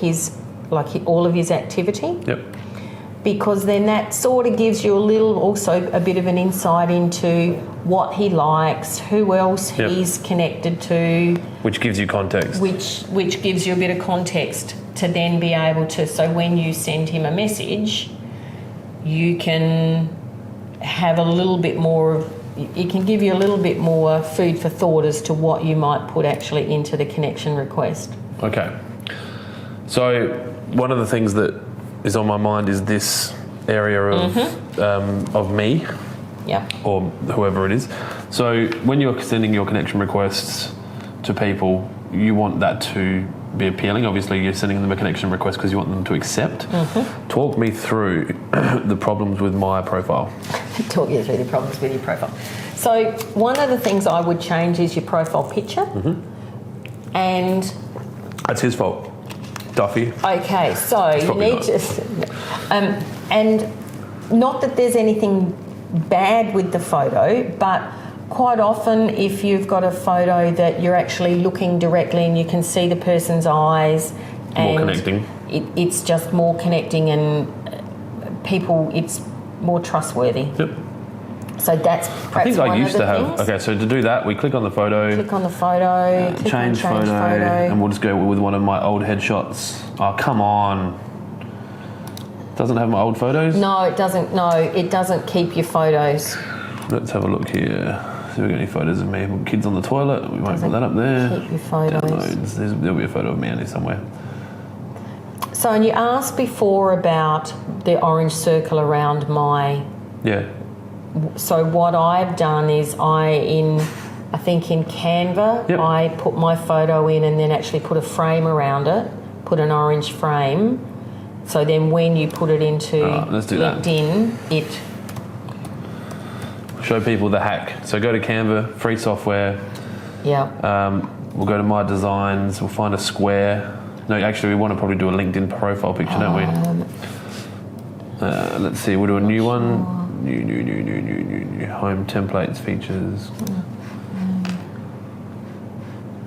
all of his activity. Yep. Because then that sort of gives you a bit of an insight into what he likes, who else he's connected to. Which gives you context. Which gives you a bit of context to then be able to, so when you send him a message, you can have a little bit more it can give you a little bit more food for thought as to what you might put actually into the connection request. Okay. So one of the things that is on my mind is this area of me, or whoever it is. So when you're sending your connection requests to people, you want that to be appealing. Obviously, you're sending them a connection request because you want them to accept. Talk me through the problems with my profile. Talk you through the problems with your profile. So one of the things I would change is your profile picture. And that's his fault. Duffy. Okay, so you need to... and not that there's anything bad with the photo, but quite often if you've got a photo that you're actually looking directly and you can see the person's eyes... More connecting. It's just more connecting and people, it's more trustworthy. Yep. So that's perhaps I think one I used of the to have... things. Okay, so to do that, we click on the photo. Click on the photo. Click change on change photo. And we'll just go with one of my old headshots. Oh, come on. Doesn't have my old photos? No, it doesn't. No, it doesn't keep your photos. Let's have a look here. See if we got any photos of me. Kids on the toilet. We won't put that up there. Keep your photos. Downloads. There'll be a photo of me on there somewhere. So, and you asked before about the orange circle around my... Yeah. So what I've done is I think in Canva, Yep. I put my photo in and then actually put a frame around it, put an orange frame. So then when you put it into Let's do that. LinkedIn, it... Show people the hack. So go to Canva, free software. Yeah. We'll go to My Designs. We'll find a square. No, actually, we want to probably do a LinkedIn profile picture, don't we? Let's see. We'll do a new one. New. Home templates, features.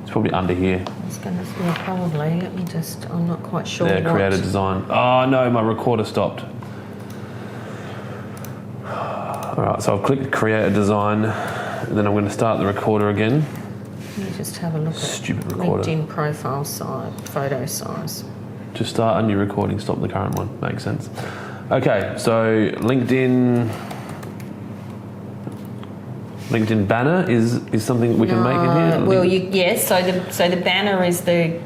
It's probably under here. I was going to say, yeah, probably. Let me just... I'm not quite sure There, create a design. Oh, no, my recorder stopped. All right, so I've clicked create a design, and then I'm going to start the recorder again. Let me just have a look Stupid at recorder. LinkedIn profile size, photo size. To start a new recording, stop the current one. Makes sense. Okay, so LinkedIn banner is something we can make in here. Well, yes. So the banner is the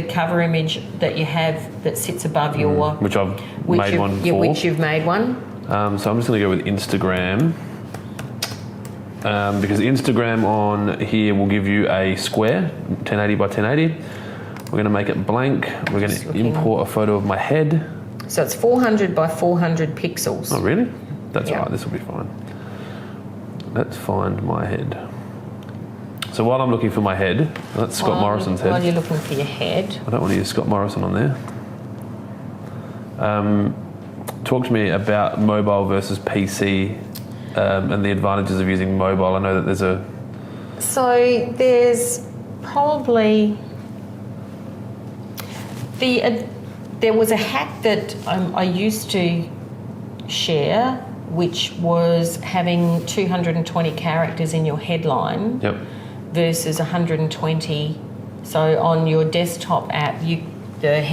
cover image that you have that sits above your... which I've made one for. Which you've made one. So I'm just going to go with Instagram. Because Instagram on here will give you a square, 1080 by 1080. We're going to make it blank. We're going to import a photo of my head. So it's 400 by 400 pixels. Oh, really? That's Yeah. all right. This will be fine. Let's find my head. So while I'm looking for my head, that's Scott Morrison's head. While you're looking for your head. I don't want to use Scott Morrison on there. Talk to me about mobile versus PC and the advantages of using mobile. I know that there's a... So there's probably... There was a hack that I used to share, which was having 220 characters in your headline versus 120. So on your desktop app, the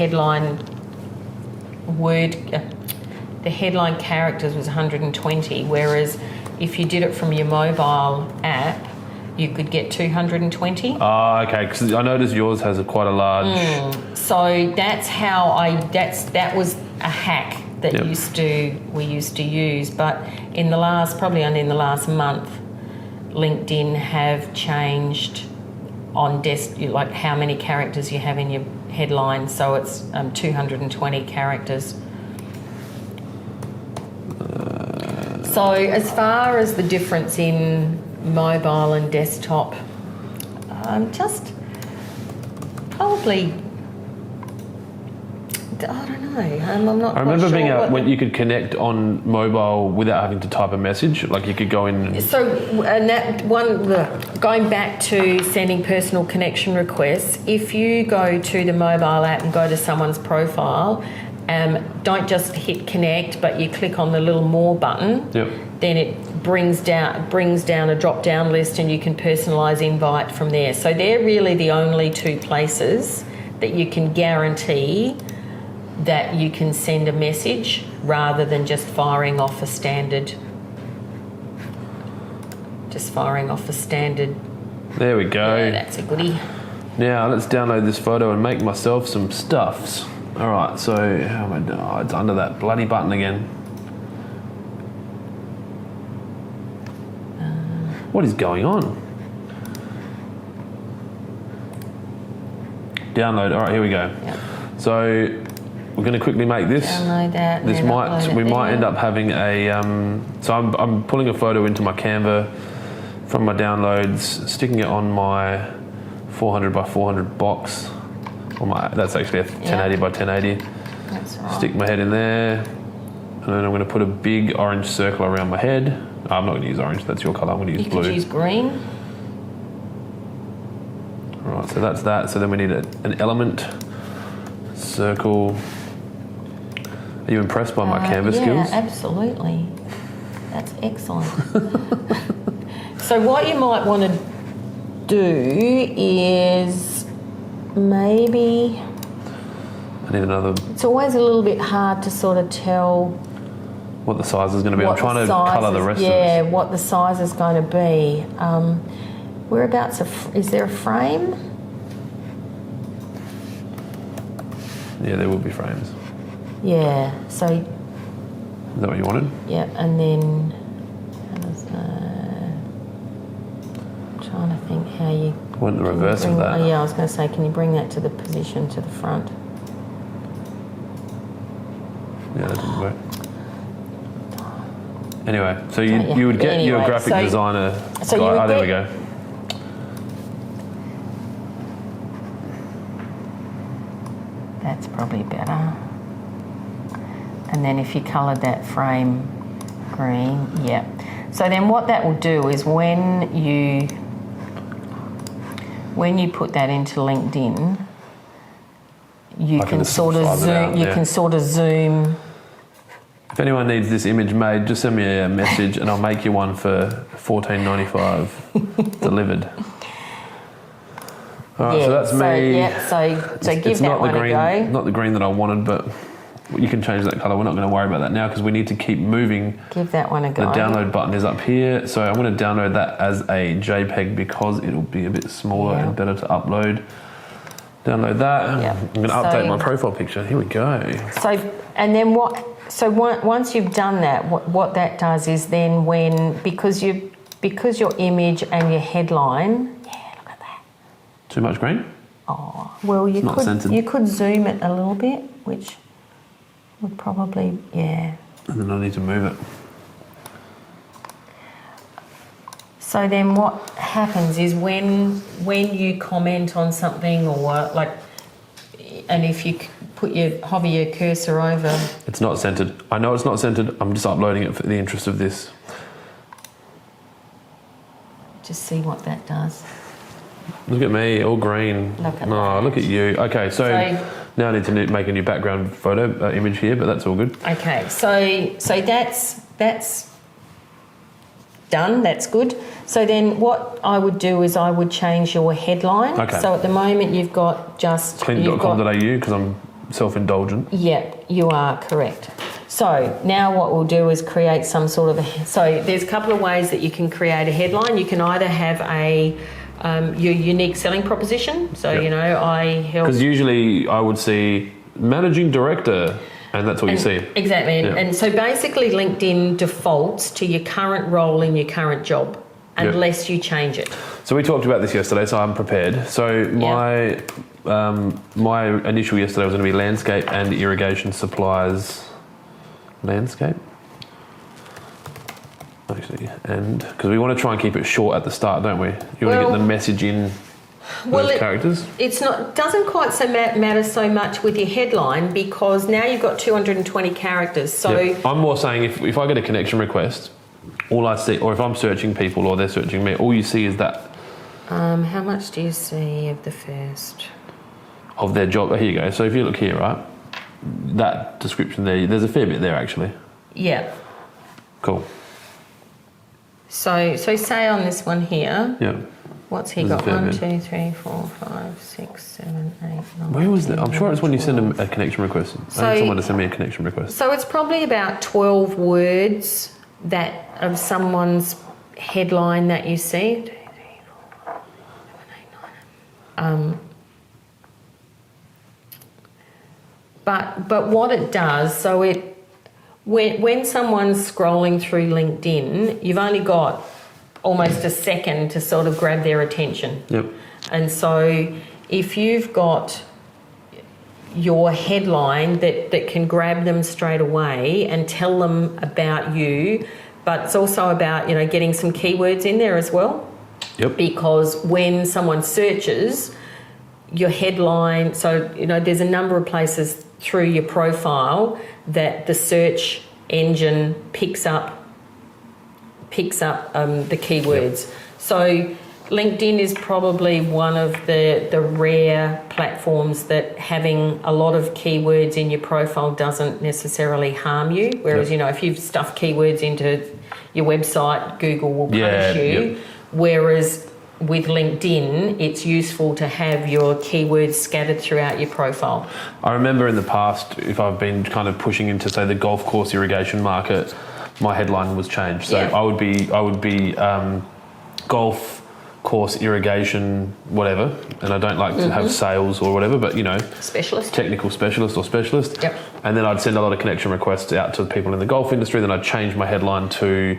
headline characters was 120, whereas if you did it from your mobile app, you could get 220. Oh, okay, because I noticed yours has quite a large... So that's how that was a hack that we used to use, but in the last month, LinkedIn have changed on like how many characters you have in your headline, so it's 220 characters. So as far as the difference in mobile and desktop, just probably... I don't know. I'm not. I remember quite being sure when you could connect on mobile without having to type a message. Like you could go in. So, and that one, going back to sending personal connection requests, if you go to the mobile app and go to someone's profile, don't just hit connect, but you click on the little more button. Then it brings down a drop down list, and you can personalise invite from there. So they're really the only two places that you can guarantee that you can send a message rather than just firing off a standard. There we go. Yeah, that's a goodie. Now let's download this photo and make myself some stuffs. All right, so how am I doing? Oh, it's under that bloody button again. What is going on? Download. All right, here we go. Yep. So we're going to quickly make this. Download that. We might end up having a. So I'm pulling a photo into my Canva from my downloads, sticking it on my 400 by 400 box. That's actually a 1080 by 1080. That's right. Stick my head in there, and then I'm going to put a big orange circle around my head. I'm not going to use orange. That's your colour. I'm going to use blue. You could use green. All right, so that's that. So then we need an element circle. Are you impressed by my canvas skills? Yeah, absolutely. That's excellent. So what you might want to do is maybe... I need another... It's always a little bit hard to sort of tell... What the size is going to be. I'm trying to colour the rest of this. Yeah, what the size is going to be. Whereabouts... Is there a frame? Yeah, there will be frames. Yeah. So. Is that what you wanted? Yeah, and then. Trying to think how you. Want the reverse of that? Oh, yeah, I was going to say, can you bring that to the position to the front? Yeah, that didn't work. Anyway, so you would get your graphic designer so guy. Oh, there we go. That's probably better. And then if you coloured that frame green, yeah. So then what that will do is when you put that into LinkedIn, you can sort of zoom. You can sort of zoom. If anyone needs this image made, just send me a message and I'll make you one for $14.95 delivered. All right, so that's me. Yeah, so give that one a go. Not the green that I wanted, but you can change that colour. We're not going to worry about that now because we need to keep moving. Give that one a go. The download button is up here. So I'm going to download that as a JPEG because it'll be a bit smaller and better to upload. Download that. Yeah. I'm going to update my profile picture. Here we go. So, and then what? So once you've done that, what that does is then because your image and your headline. Yeah, look at that. Too much green? Oh, well, you could zoom it a little bit, which would probably, yeah. And then I need to move it. So then what happens is when you comment on something or like, and if you hover your cursor over. It's not centered. I know it's not centered. I'm just uploading it for the interest of this. Just see what that does. Look at me, all green. Look at that. Look at you. Okay, so now I need to make a new background photo image here, but that's all good. Okay, so that's done. That's good. So then what I would do is I would change your headline. Okay. So at the moment you've got just... Clean.com.au because I'm self-indulgent. Yeah, you are correct. So now what we'll do is create some sort of... So there's a couple of ways that you can create a headline. You can either have your unique selling proposition. So, I help... Because usually I would see managing director and that's what you see. Exactly. Yeah. And so basically LinkedIn defaults to your current role in your current job unless you change it. So we talked about this yesterday, so I'm prepared. So my initial yesterday was going to be landscape and irrigation supplies. Landscape? Actually, and because we want to try and keep it short at the start, don't we? You want to get the message in those characters? Doesn't quite matter so much with your headline because now you've got 220 characters. So I'm more saying if I get a connection request, all I see, or if I'm searching people or they're searching me, all you see is that. How much do you see of the first? Of their job. Here you go. So if you look here, right, that description there's a fair bit there actually. Yeah. Cool. So say on this one here. Yeah. What's he got? 1, 2, 3, 4, 5, 6, 7, 8, 9. Where was that? I'm sure it's when you send them a connection request. I need someone to send me a connection request. So it's probably about 12 words that of someone's headline that you see. 2, 3, 4, 5, 7, 8, 9. But what it does, so when someone's scrolling through LinkedIn, you've only got almost a second to sort of grab their attention. Yep. And so if you've got your headline that can grab them straight away and tell them about you, but it's also about, getting some keywords in there as well. Yep. Because when someone searches your headline, so, there's a number of places through your profile that the search engine picks up the keywords. Yep. So LinkedIn is probably one of the rare platforms that having a lot of keywords in your profile doesn't necessarily harm you. Whereas, if you've stuffed keywords into your website, Google will punish you. Yep. Whereas with LinkedIn, it's useful to have your keywords scattered throughout your profile. I remember in the past, if I've been kind of pushing into, say, the golf course irrigation market, my headline was changed. So I would be golf course irrigation, whatever, and I don't like to have sales or whatever, but Specialist. technical specialist or specialist. Yep. And then I'd send a lot of connection requests out to people in the golf industry. Then I'd change my headline to,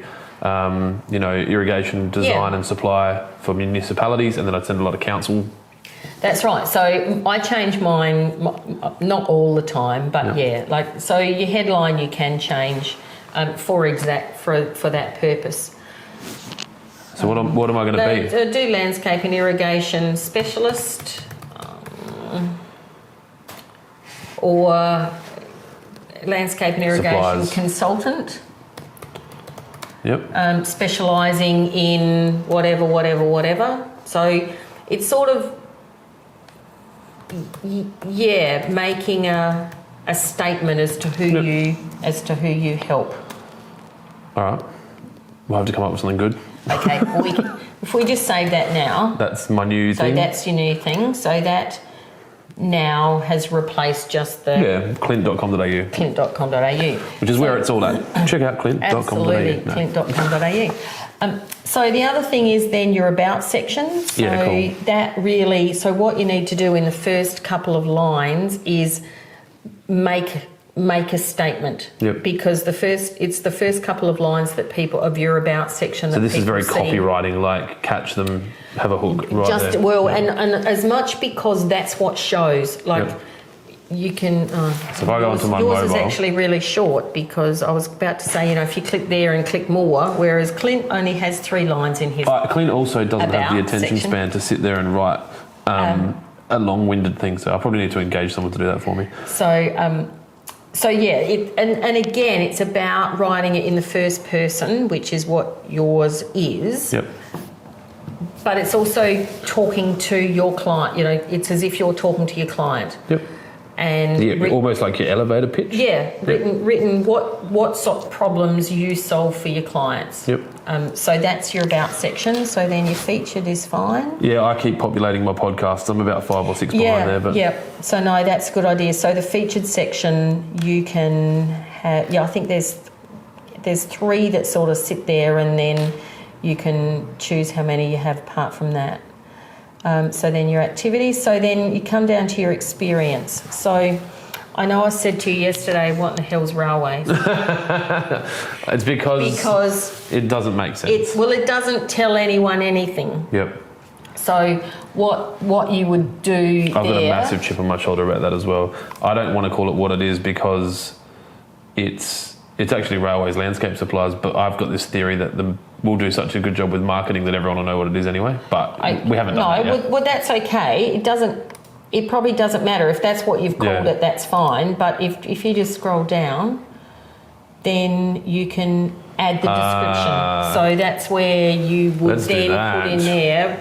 irrigation design and supply for municipalities, and then I'd send a lot of council. That's right. So I change mine, not all the time, but so your headline you can change for that purpose. So what am I going to be? Do landscape and irrigation specialist, or landscape and irrigation Supplies. Consultant. Yep. Specialising in whatever. So it's sort of making a statement as to who you help. All right. We'll have to come up with something good. Okay. Well, if we just save that now. That's my new thing. So that's your new thing. So that now has replaced just the clint.com.au. clint.com.au. Which is where it's all at. Check out clint.com.au. Absolutely, clint.com.au. So the other thing is then your about section. So cool. that really, so what you need to do in the first couple of lines is make a statement. Yep. Because it's the first couple of lines that people of your about section. So that this is very people see. copywriting, like catch them, have a hook right there. And as much because that's what shows. Like you can. So if I go onto my yours mobile, is actually really short because I was about to say, if you click there and click more, whereas Clint only has 3 lines in his. Clint also doesn't have the about attention section. span to sit there and write a long-winded thing. So I probably need to engage someone to do that for me. And again, it's about writing it in the first person, which is what yours is. Yep. But it's also talking to your client. It's as if you're talking to your client. Yep. And almost like your elevator pitch. Yeah, written what sort of problems you solve for your clients. Yep. So that's your about section. So then your featured is fine. Yeah, I keep populating my podcast. I'm about 5 or 6 behind there. But yeah. So no, that's a good idea. So the featured section you can have. Yeah, I think there's 3 that sort of sit there, and then you can choose how many you have apart from that. So then your activities. So then you come down to your experience. So I know I said to you yesterday, what in the hell's railway? It's because it doesn't make sense. It doesn't tell anyone anything. Yep. So what you would do I've got a massive chip on my shoulder about that as well. I don't want to call it what it is because it's actually Railways Landscape Supplies, but I've got this theory that we'll do such a good job with marketing that everyone will know what it is anyway. But we haven't done that yet. Well, that's okay. It probably doesn't matter if that's what you've called it. That's fine. But if you just scroll down, then you can add the description. So that's where you would then put in there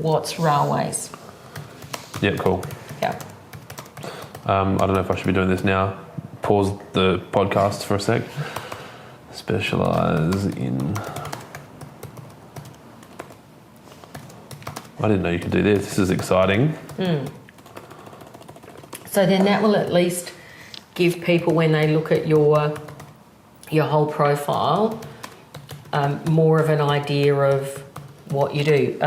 what's railways. Yep, cool. Yeah. I don't know if I should be doing this now. Pause the podcast for a sec. Specialise in. I didn't know you could do this. This is exciting. So then that will at least give people, when they look at your whole profile, more of an idea of what you do.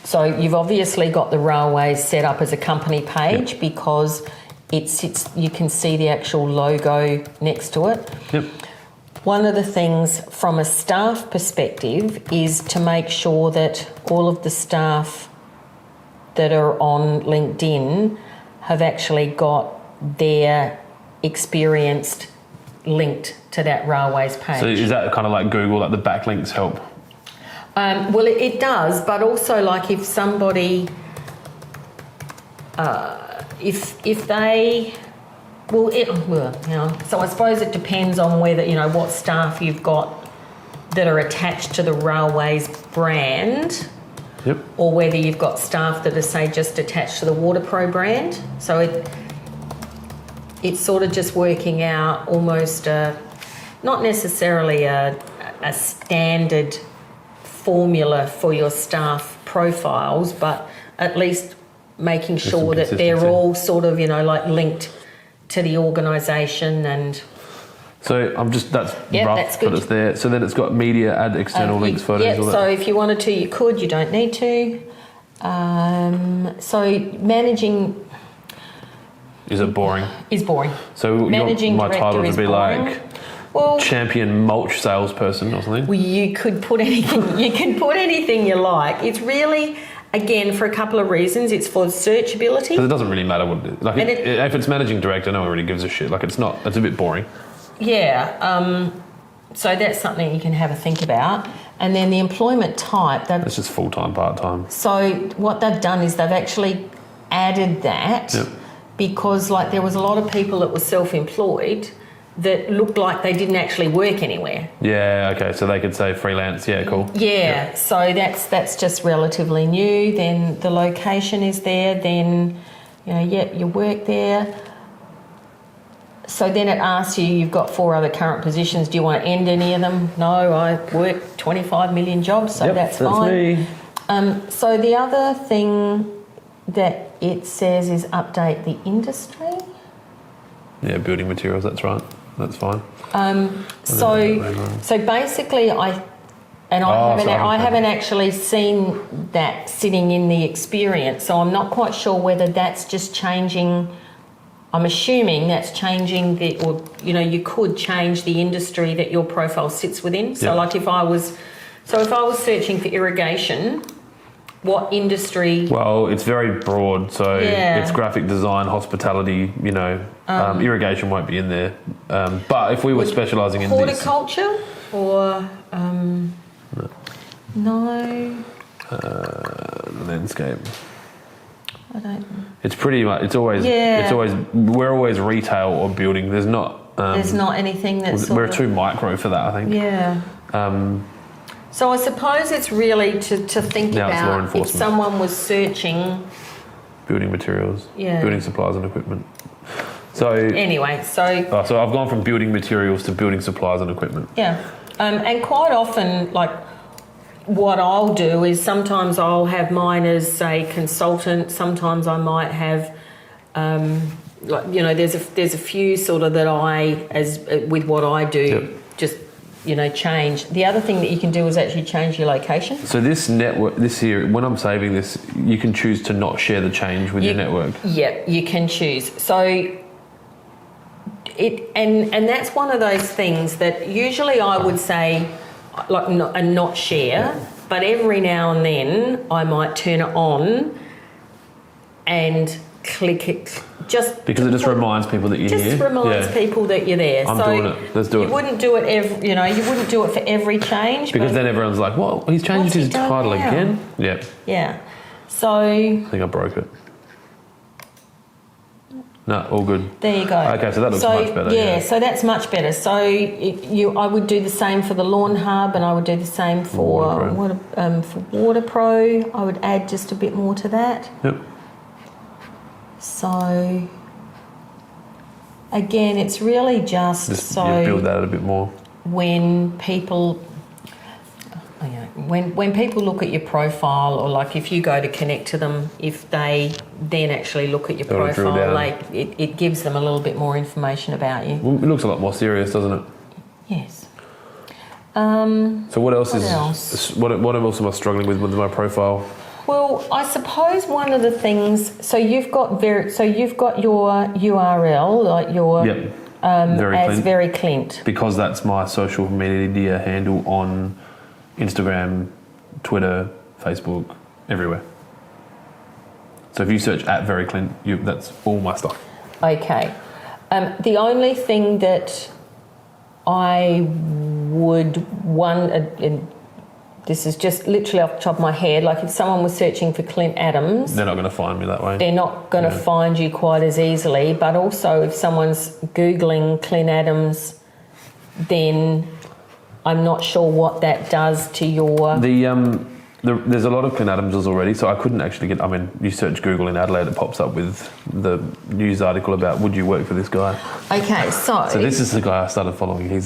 So you've obviously got the Railways set up as a company page because it sits. You can see the actual logo next to it. Yep. One of the things from a staff perspective is to make sure that all of the staff that are on LinkedIn have actually got their experience linked to that Railways page. So is that kind of like Google, like the backlinks help? Well, it does, but also like if somebody, if they, so I suppose it depends on whether, what staff you've got that are attached to the Railways brand. Yep. Or whether you've got staff that are, say, just attached to the Waterpro brand. So it's sort of just working out almost not necessarily a standard formula for your staff profiles, but at least making sure that they're all sort of, like linked to the organisation and... So that's Yep, rough, that's good. but it's there. So then it's got media, add external links, photos, Yeah, all that. so if you wanted to, you could. You don't need to. So managing Is it boring? is boring. So Managing my director title is would be boring. like Well, champion mulch salesperson or something. well, you could put anything. You can put anything you like. It's really, again, for a couple of reasons. It's for searchability. Because it doesn't really matter what it is. Like And if it's managing director, no one really gives a shit. Like it's a bit boring. Yeah. So that's something you can have a think about. And then the employment type. It's just full time, part time. So what they've done is they've actually added that because, like, there was a lot of people that were self-employed that looked like they didn't actually work anywhere. Yeah. Okay. So they could say freelance. Yeah. Cool. Yeah. So that's just relatively new. Then the location is there. Then you work there. So then it asks you, you've got 4 other current positions. Do you want to end any of them? No, I work 25 million jobs, so that's fine. Me. So the other thing that it says is update the industry. Yeah, building materials. That's right. That's fine. So basically, I haven't actually seen that sitting in the experience. So I'm not quite sure whether that's just changing. I'm assuming that's changing you could change the industry that your profile sits within. So like if I was searching for irrigation, what industry? Well, it's very broad. So it's graphic design, hospitality, irrigation won't be in there. But if we were specialising in horticulture or no. Landscape. I don't. It's pretty much. It's always. We're always retail or building. There's not. There's not anything that's. We're too micro for that, I think. Yeah. So I suppose it's really to think Now it's law about if enforcement. someone was searching. Building materials. Yeah. Building supplies and equipment. So. Anyway, so. So I've gone from building materials to building supplies and equipment. Yeah, and quite often, like. What I'll do is sometimes I'll have mine as, say, consultant. Sometimes I might have, there's a few sort of that with what I do, just change. The other thing that you can do is actually change your location. So this network, this here, when I'm saving this, you can choose to not share the change with your network. Yeah, you can choose. So and that's one of those things that usually I would say. Not share, but every now and then I might turn it on and click it just because it just reminds people that you're here. Just reminds people that you're there. I'm doing it. Let's do it. You wouldn't do it you wouldn't do it for every change because then everyone's like, "Well, he's changed his title again." Yeah. Yeah. So I think I broke it. No, all good. There you go. Okay, so that looks much better. Yeah, so that's much better. So I would do the same for the Lawn Hub, and I would do the same for Waterpro. I would add just a bit more to that. Yep. So again, it's really just build that a bit more. When people. When people look at your profile, or like if you go to connect to them, if they then actually look at your profile, it gives them a little bit more information about you. Well, it looks a lot more serious, doesn't it? Yes. So what else what else am I struggling with my profile? Well, I suppose one of the things. So you've got your URL, like your Very Clint, because that's my social media handle on Instagram, Twitter, Facebook, everywhere. So if you search at Very Clint, that's all my stuff. Okay. The only thing that I would this is just literally off the top of my head, like if someone was searching for Clint Adams, they're not going to find me that way. They're not going to find you quite as easily. But also if someone's Googling Clint Adams, then I'm not sure what that does to your... There's a lot of Clint Adamses already, so I couldn't actually get... I mean, you search Google in Adelaide, it pops up with the news article about would you work for this guy? Okay, so... So this is the guy I started following. And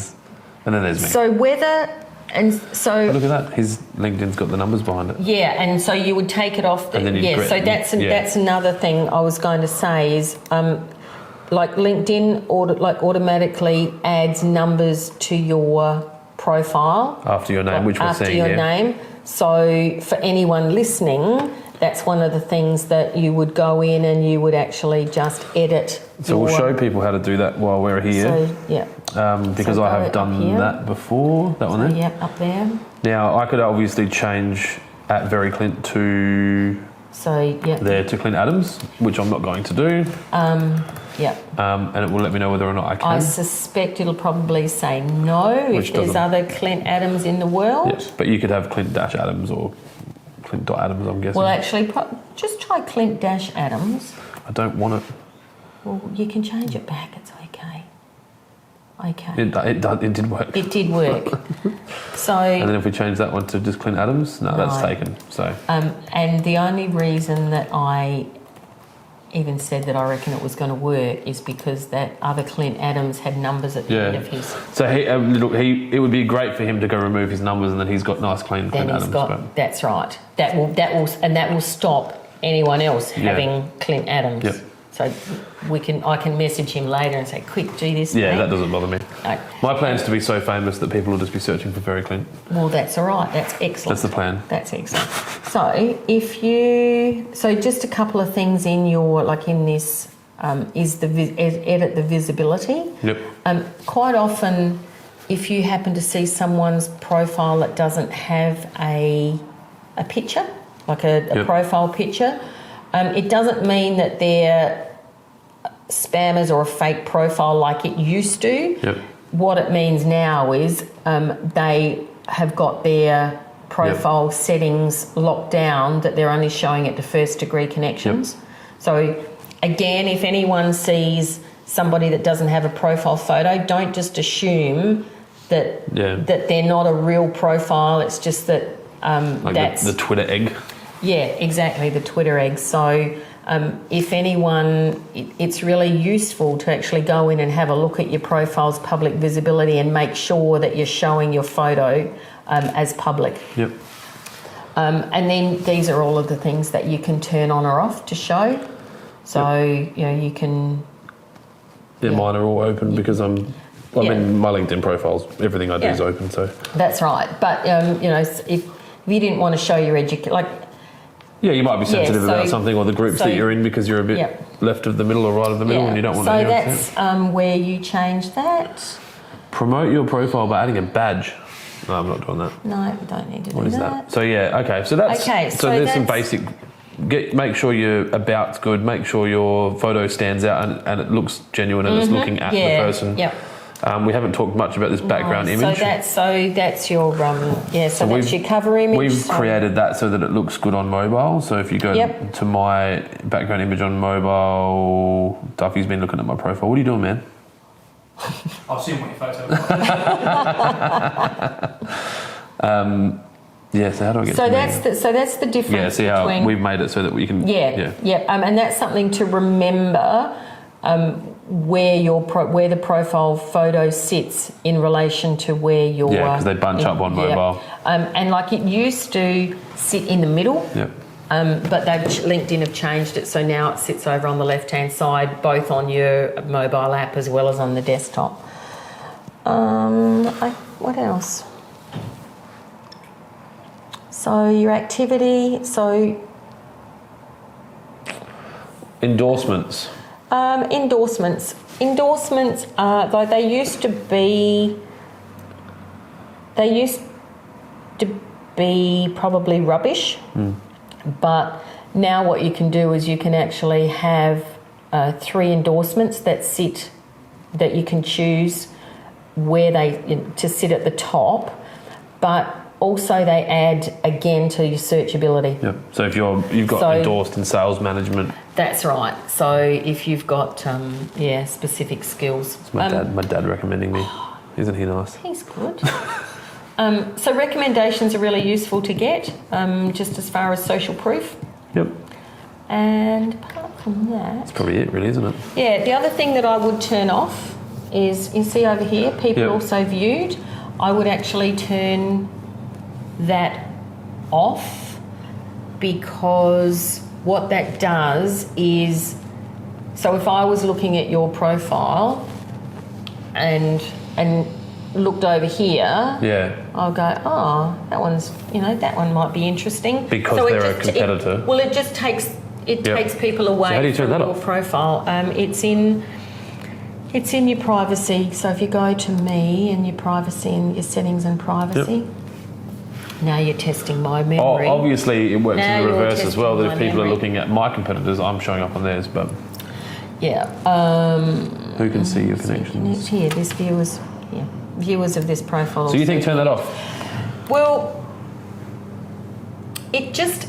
then there's me. So whether... And so... But look at that. His LinkedIn's got the numbers behind it. Yeah, and so you would take it off... So that's another thing I was going to say is... like LinkedIn automatically adds numbers to your profile after your name, which we're after seeing your here. name. So for anyone listening, that's one of the things that you would go in and you would actually just edit. So we'll show people how to do that while we're here. So, yeah. Because So I go have up done here. that before, that one there. Yeah, up there. Now, I could obviously change at Very Clint to So, yeah. there to Clint Adams, which I'm not going to do. Yeah. And it will let me know whether or not I can. I suspect it'll probably say no Which if there's doesn't- other Clint Adams in the world. Yes, but you could have Clint-Adams or Clint.Adams, I'm guessing. Well, actually, just try Clint-Adams. I don't want it. Well, you can change it back. It's okay. Okay. It did work. It did work. So, And then if we change that one to just Clint Adams, no, that's No. taken. So and the only reason that I even said that I reckon it was going to work is because that other Clint Adams had numbers at the end of his. So it would be great for him to go remove his numbers, and then he's got nice clean Then Clint he's Adams. got. That's right. That will stop anyone else having Clint Adams. Yep. So I can message him later and say, quick, do this. Yeah, mate. that doesn't bother me. No. My plan is to be so famous that people will just be searching for Very Clint. Well, that's all right. That's excellent. That's the plan. That's excellent. So just a couple of things in your, like in this, is edit the visibility. Yep. Quite often, if you happen to see someone's profile that doesn't have a picture, like a profile picture, it doesn't mean that they're spammers or a fake profile like it used to. Yep. What it means now is they have got their profile settings locked down, that they're only showing it to first degree connections. Yep. So again, if anyone sees somebody that doesn't have a profile photo, don't just assume that they're not a real profile. It's just that Like that's the Twitter egg. Yeah, exactly, the Twitter egg. So if anyone, it's really useful to actually go in and have a look at your profile's public visibility and make sure that you're showing your photo as public. Yep. And then these are all of the things that you can turn on or off to show. So, you can... Mine are all open because I mean, my LinkedIn profiles, everything I do is open, so... That's right. But, if you didn't want to show your Yeah, you might be sensitive about something or the groups that you're in because you're a bit left of the middle or right of the middle and you don't want to... So that's where you change that. Promote your profile by adding a badge. No, I'm not doing that. No, you don't need to do that. What is that? So okay. So that's... Okay, so there's some basic... Make sure your about's good. Make sure your photo stands out and it looks genuine and it's looking at the person. Yep. We haven't talked much about this background image. So that's your so that's your cover image. We've created that so that it looks good on mobile. So if you go to my background image on mobile, Duffy's been looking at my profile. What are you doing, man? I've seen what your photo was. Yeah, so how do I get so to that's the difference. Yeah, see how between, we've made it so that we can... and that's something to remember, where where the profile photo sits in relation to where your... Yeah, because they bunch up on mobile. And like it used to sit in the middle, but LinkedIn have changed it, so now it sits over on the left-hand side, both on your mobile app as well as on the desktop. What else? So your activity, Endorsements. Endorsements. Endorsements, though they used to be probably rubbish, but now what you can do is you can actually have 3 endorsements that you can choose to sit at the top, but also they add again to your searchability. Yep. So if you've got endorsed in sales management. That's right. So if you've got specific skills. It's my dad recommending me. Isn't he nice? He's good. So recommendations are really useful to get, just as far as social proof. Yep. And apart from that, that's probably it, really, isn't it? Yeah. The other thing that I would turn off is, you see over here, people also viewed. I would actually turn that off, because what that does is So if I was looking at your profile and looked over here, Yeah. I'll go, oh, that one's, that one might be interesting. Because so they're a competitor. It just takes takes people away so how do you turn from that your off? profile. It's in your privacy. So if you go to me and your privacy and your settings and privacy, now you're testing my memory. Oh, obviously it works Now in the you're reverse as well. That if testing my people are memory. looking at my competitors, I'm showing up on theirs. But Yeah. who can see your connections? Here, this viewers of this profile. So you think turn that off? Well, it just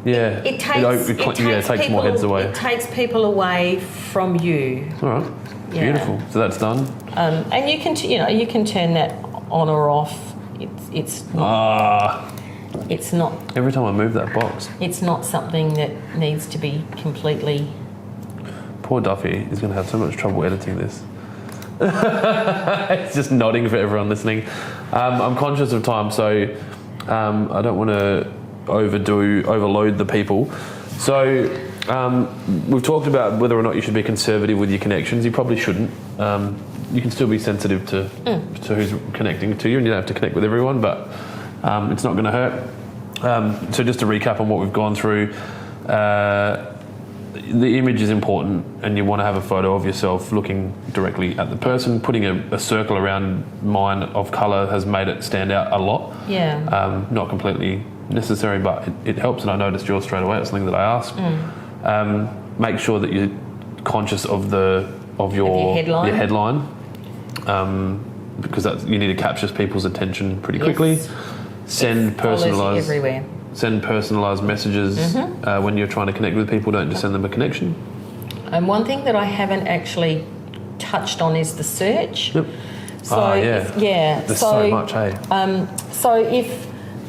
Yeah. it takes more heads away. It takes people away from you. All right. Yeah. Beautiful. So that's done. And you can you can turn that on or off. It's not Every time I move that box, it's not something that needs to be completely. poor Duffy is going to have so much trouble editing this. It's just nodding for everyone listening. I'm conscious of time, so I don't want to overload the people. So we've talked about whether or not you should be conservative with your connections. You probably shouldn't. You can still be sensitive to who's connecting to you, and you don't have to connect with everyone, but it's not going to hurt. So just to recap on what we've gone through, the image is important, and you want to have a photo of yourself looking directly at the person. Putting a circle around mine of colour has made it stand out a lot. Yeah. Not completely necessary, but it helps, and I noticed yours straight away. It's something that I asked. Make sure that you're conscious of your headline, because you need to capture people's attention pretty quickly. Send personalised everywhere. Send personalised messages when you're trying to connect with people. Don't just send them a connection. And one thing that I haven't actually touched on is the search. Yep. So There's so much, hey? So if,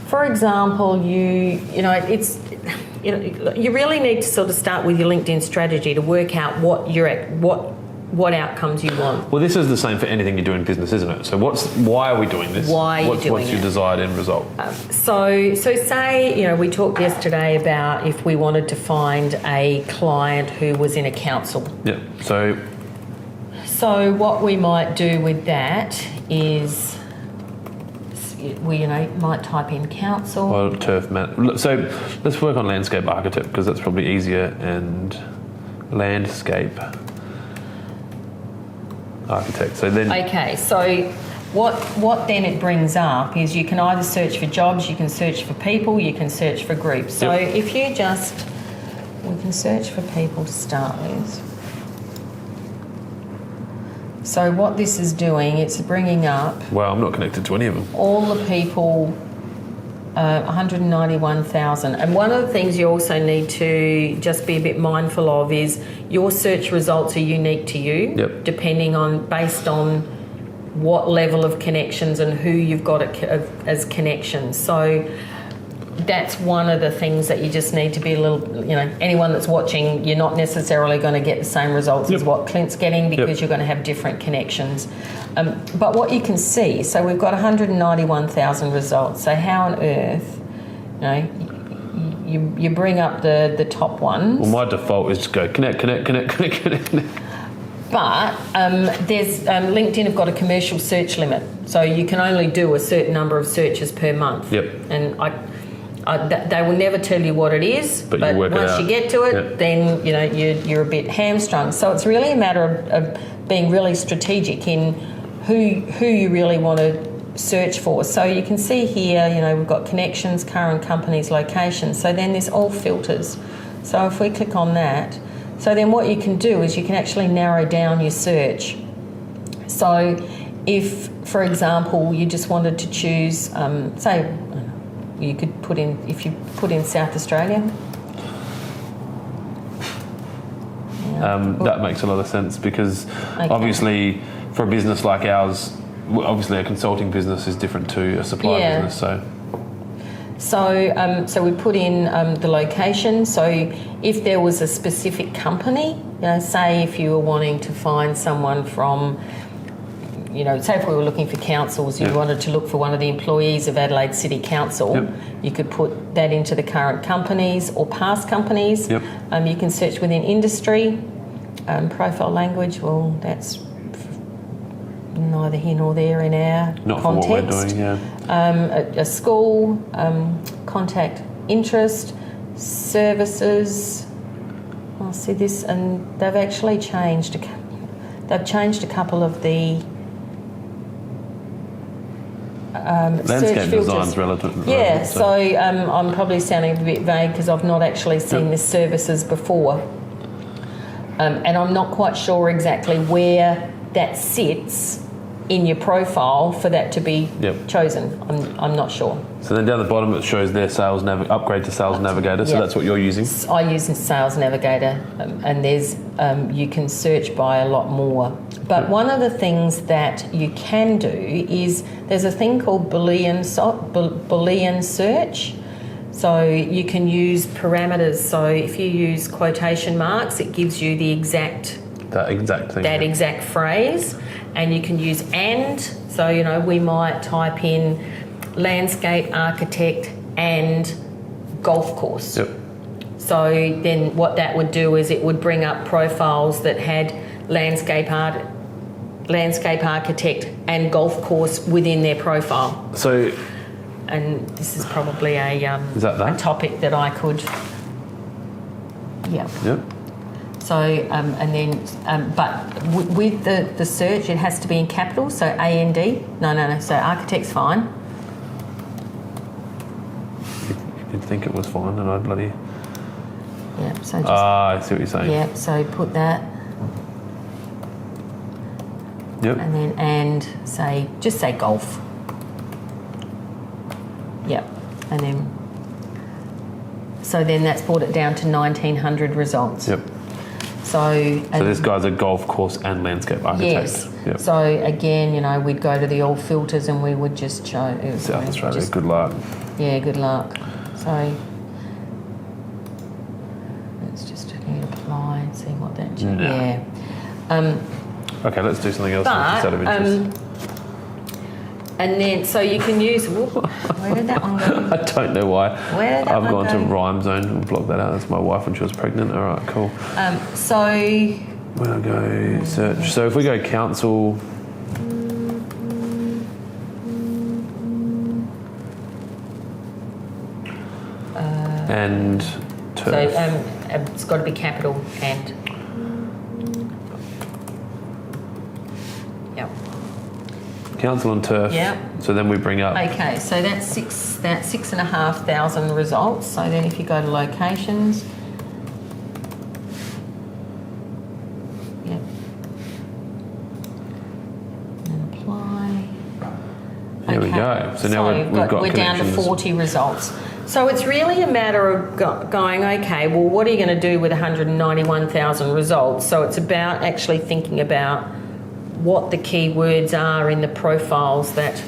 for example, you really need to sort of start with your LinkedIn strategy to work out what outcomes you want. Well, this is the same for anything you do in business, isn't it? So why are we doing this? What's your desired end result? So say, we talked yesterday about if we wanted to find a client who was in a council. Yeah. So what we might do with that is we might type in council. Well, turf man. So let's work on landscape architect, because that's probably easier, and landscape architect. So then. Okay, so what then it brings up is you can either search for jobs, you can search for people, you can search for groups. So if you we can search for people to start with. So what this is doing, it's bringing up. Well, I'm not connected to any of them. All the people, 191,000. And one of the things you also need to just be a bit mindful of is your search results are unique to you, based on what level of connections and who you've got as connections. So that's one of the things that you just need to be a little, anyone that's watching, you're not necessarily going to get the same results as what Clint's getting, because you're going to have different connections. But what you can see, so we've got 191,000 results. So how on earth, you bring up the top ones. Well, my default is to go connect. But there's LinkedIn have got a commercial search limit, so you can only do a certain number of searches per month. And they will never tell you what it is, but once you get to it, then you're a bit hamstrung. So it's really a matter of being really strategic in who you really want to search for. So you can see here, we've got connections, current companies, locations. So then there's all filters. So if we click on that, so then what you can do is you can actually narrow down your search. So if, for example, you just wanted to choose, say, you could put in South Australia. That makes a lot of sense, because obviously for a business like ours, obviously a consulting business is different to a supply business. So we put in the location. So if there was a specific company, say if you were wanting to find someone from, say if we were looking for councils, you wanted to look for one of the employees of Adelaide City Council, you could put that into the current companies or past companies. You can search within industry. Profile language, well, that's neither here nor there in our Not context. for what we're doing, yeah. A school, contact interest, services. I'll see this, and they've actually changed. They've changed a couple of the search Landscape filters. design's relative. Yeah, so I'm probably sounding a bit vague because I've not actually seen this services before, and I'm not quite sure exactly where that sits in your profile for that to be chosen. I'm not sure. So then down the bottom it shows their upgrade to Sales Navigator. So that's what you're using. I use Sales Navigator, and there's you can search by a lot more. But one of the things that you can do is there's a thing called Boolean search. So you can use parameters. So if you use quotation marks, it gives you the exact thing. That exact phrase. And you can use and. So, we might type in landscape architect and golf course. Yep. So then what that would do is it would bring up profiles that had landscape architect and golf course within their profile. So, and this is probably a that? A topic that I could. Yeah. Yep. So and then, but with the search, it has to be in capital. So AND. No. So architect's fine. You'd think it was fine, and I'd bloody. Yeah. So just. I see what you're saying. Yeah. So put that. Yep. And then just say golf. Yep. And then. So then that's brought it down to 1,900 results. Yep. So this guy's a golf course and landscape architect. Yes. Yep. So again, we'd go to the all filters and we would just show. South Australia. Good luck. Yeah, good luck. So let's just hit apply and see what that. No. Yeah. Okay, let's do something else. But, Out of interest. And then, so you can use. Where did that one go? I don't know why. Where did that I've one gone go? to Rhyme Zone and blocked that out. That's my wife when she was pregnant. All right, cool. So. When I go search, so if we go council. And turf. So it's got to be capital and. Yep. Council and turf. Yep. So then we bring up. Okay, so that's 6,500 results. So then if you go to locations. Yep. And apply. There we go. So now we've got we're down to connections. 40 results. So it's really a matter of going, okay, well, what are you going to do with 191,000 results? So it's about actually thinking about what the keywords are in the profiles that...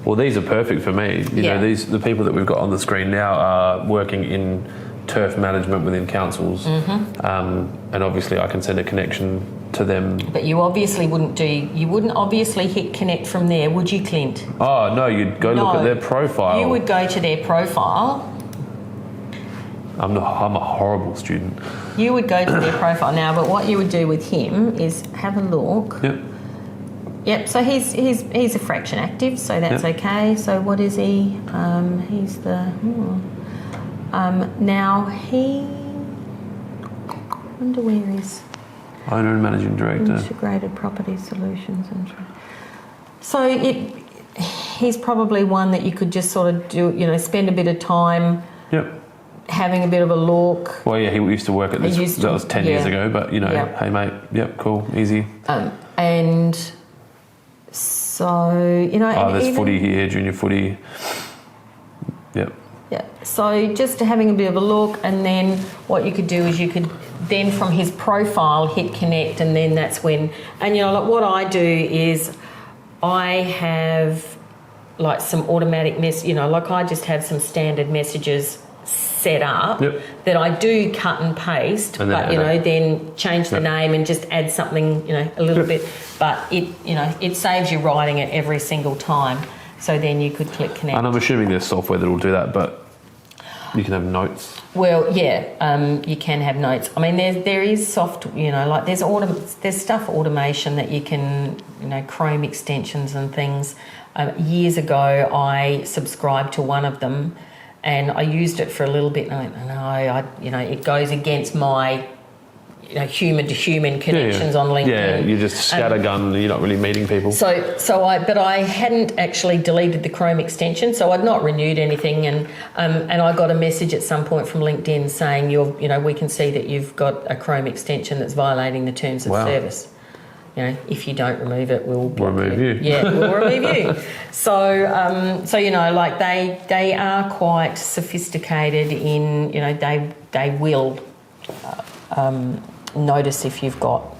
Well, these are perfect for me. The people that we've got on the screen now are working in turf management within councils. And obviously I can send a connection to them. But you obviously wouldn't obviously hit connect from there, would you, Clint? Oh, no, you'd go look at their profile. You would go to their profile. I'm a horrible student. You would go to their profile now, but what you would do with him is have a look. Yep. Yep, so he's a fraction active, so that's okay. So what is he? He's the... now he... I wonder where he's... Owner and managing director. Integrated Property Solutions. So he's probably one that you could just sort of do, spend a bit of time having a bit of a look. Well, yeah, he used to work at this. That was 10 years ago, but, hey, mate, cool, easy. And so, there's footy here, junior footy. Yep. Yeah, so just having a bit of a look, and then what you could do is you could then from his profile hit connect, and then that's when, and what I do is I have like some automatic I just have some standard messages set up that I do cut and paste, and then, then change the name and just add something, a little bit, but it saves you writing it every single time. So then you could click connect. And I'm assuming there's software that will do that, but You can have notes. Well, yeah, you can have notes. I mean, there is soft, like there's stuff automation that you can, Chrome extensions and things. Years ago, I subscribed to one of them, and I used it for a little bit. And I went, no, it goes against my, human to human connections on LinkedIn. Yeah, you just scattergun. You're not really meeting people. But I hadn't actually deleted the Chrome extension, so I'd not renewed anything, and I got a message at some point from LinkedIn saying we can see that you've got a Chrome extension that's violating the terms of service. If you don't remove it, we'll remove you. Yeah, we'll remove you. So like they are quite sophisticated in, they will notice if you've got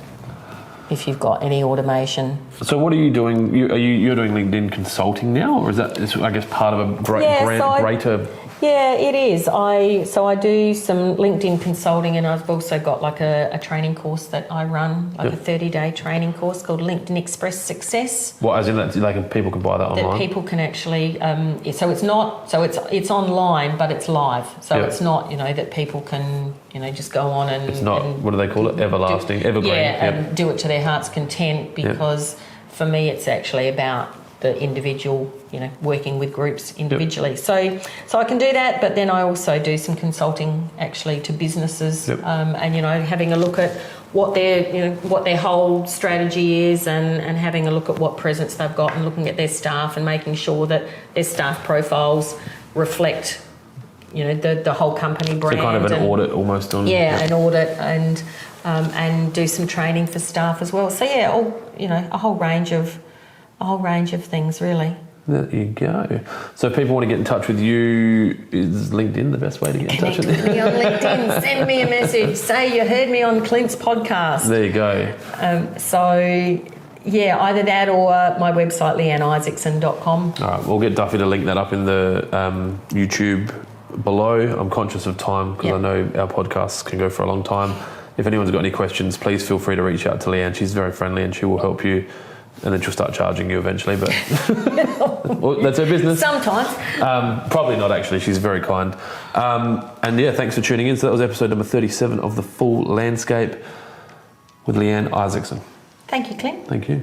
any automation. So what are you doing? You're doing LinkedIn consulting now, or is that I guess part of a greater? Yeah, it is. I do some LinkedIn consulting, and I've also got like a training course that I run, like a 30-day training course called LinkedIn Express Success. What, as in that people can buy that online? That people can actually. It's online, but it's live. So it's not that people can just go on and. It's not. What do they call it? Everlasting, evergreen. Yeah, and do it to their heart's content, because for me it's actually about the individual, working with groups individually. Yep. So I can do that, but then I also do some consulting actually to businesses, and having a look at what their whole strategy is, and having a look at what presence they've got, and looking at their staff and making sure that their staff profiles reflect, the whole company brand. So kind of an audit almost on. Yeah, an audit, and do some training for staff as well. So a whole range of things really. There you go. So if people want to get in touch with you, is LinkedIn the best way to get in touch with you? Connect with me on LinkedIn. Send me a message. Say you heard me on Clint's podcast. There you go. Either that or my website, leanneIsaacson.com. All right, we'll get Duffy to link that up in the YouTube below. I'm conscious of time because I know our podcasts can go for a long time. If anyone's got any questions, please feel free to reach out to Leanne. She's very friendly and she will help you. And then she'll start charging you eventually, but well, that's her business. Sometimes. Probably not, actually. She's very kind. Thanks for tuning in. So that was episode number 37 of The Full Landscape with Leanne Isaacson. Thank you, Clint. Thank you.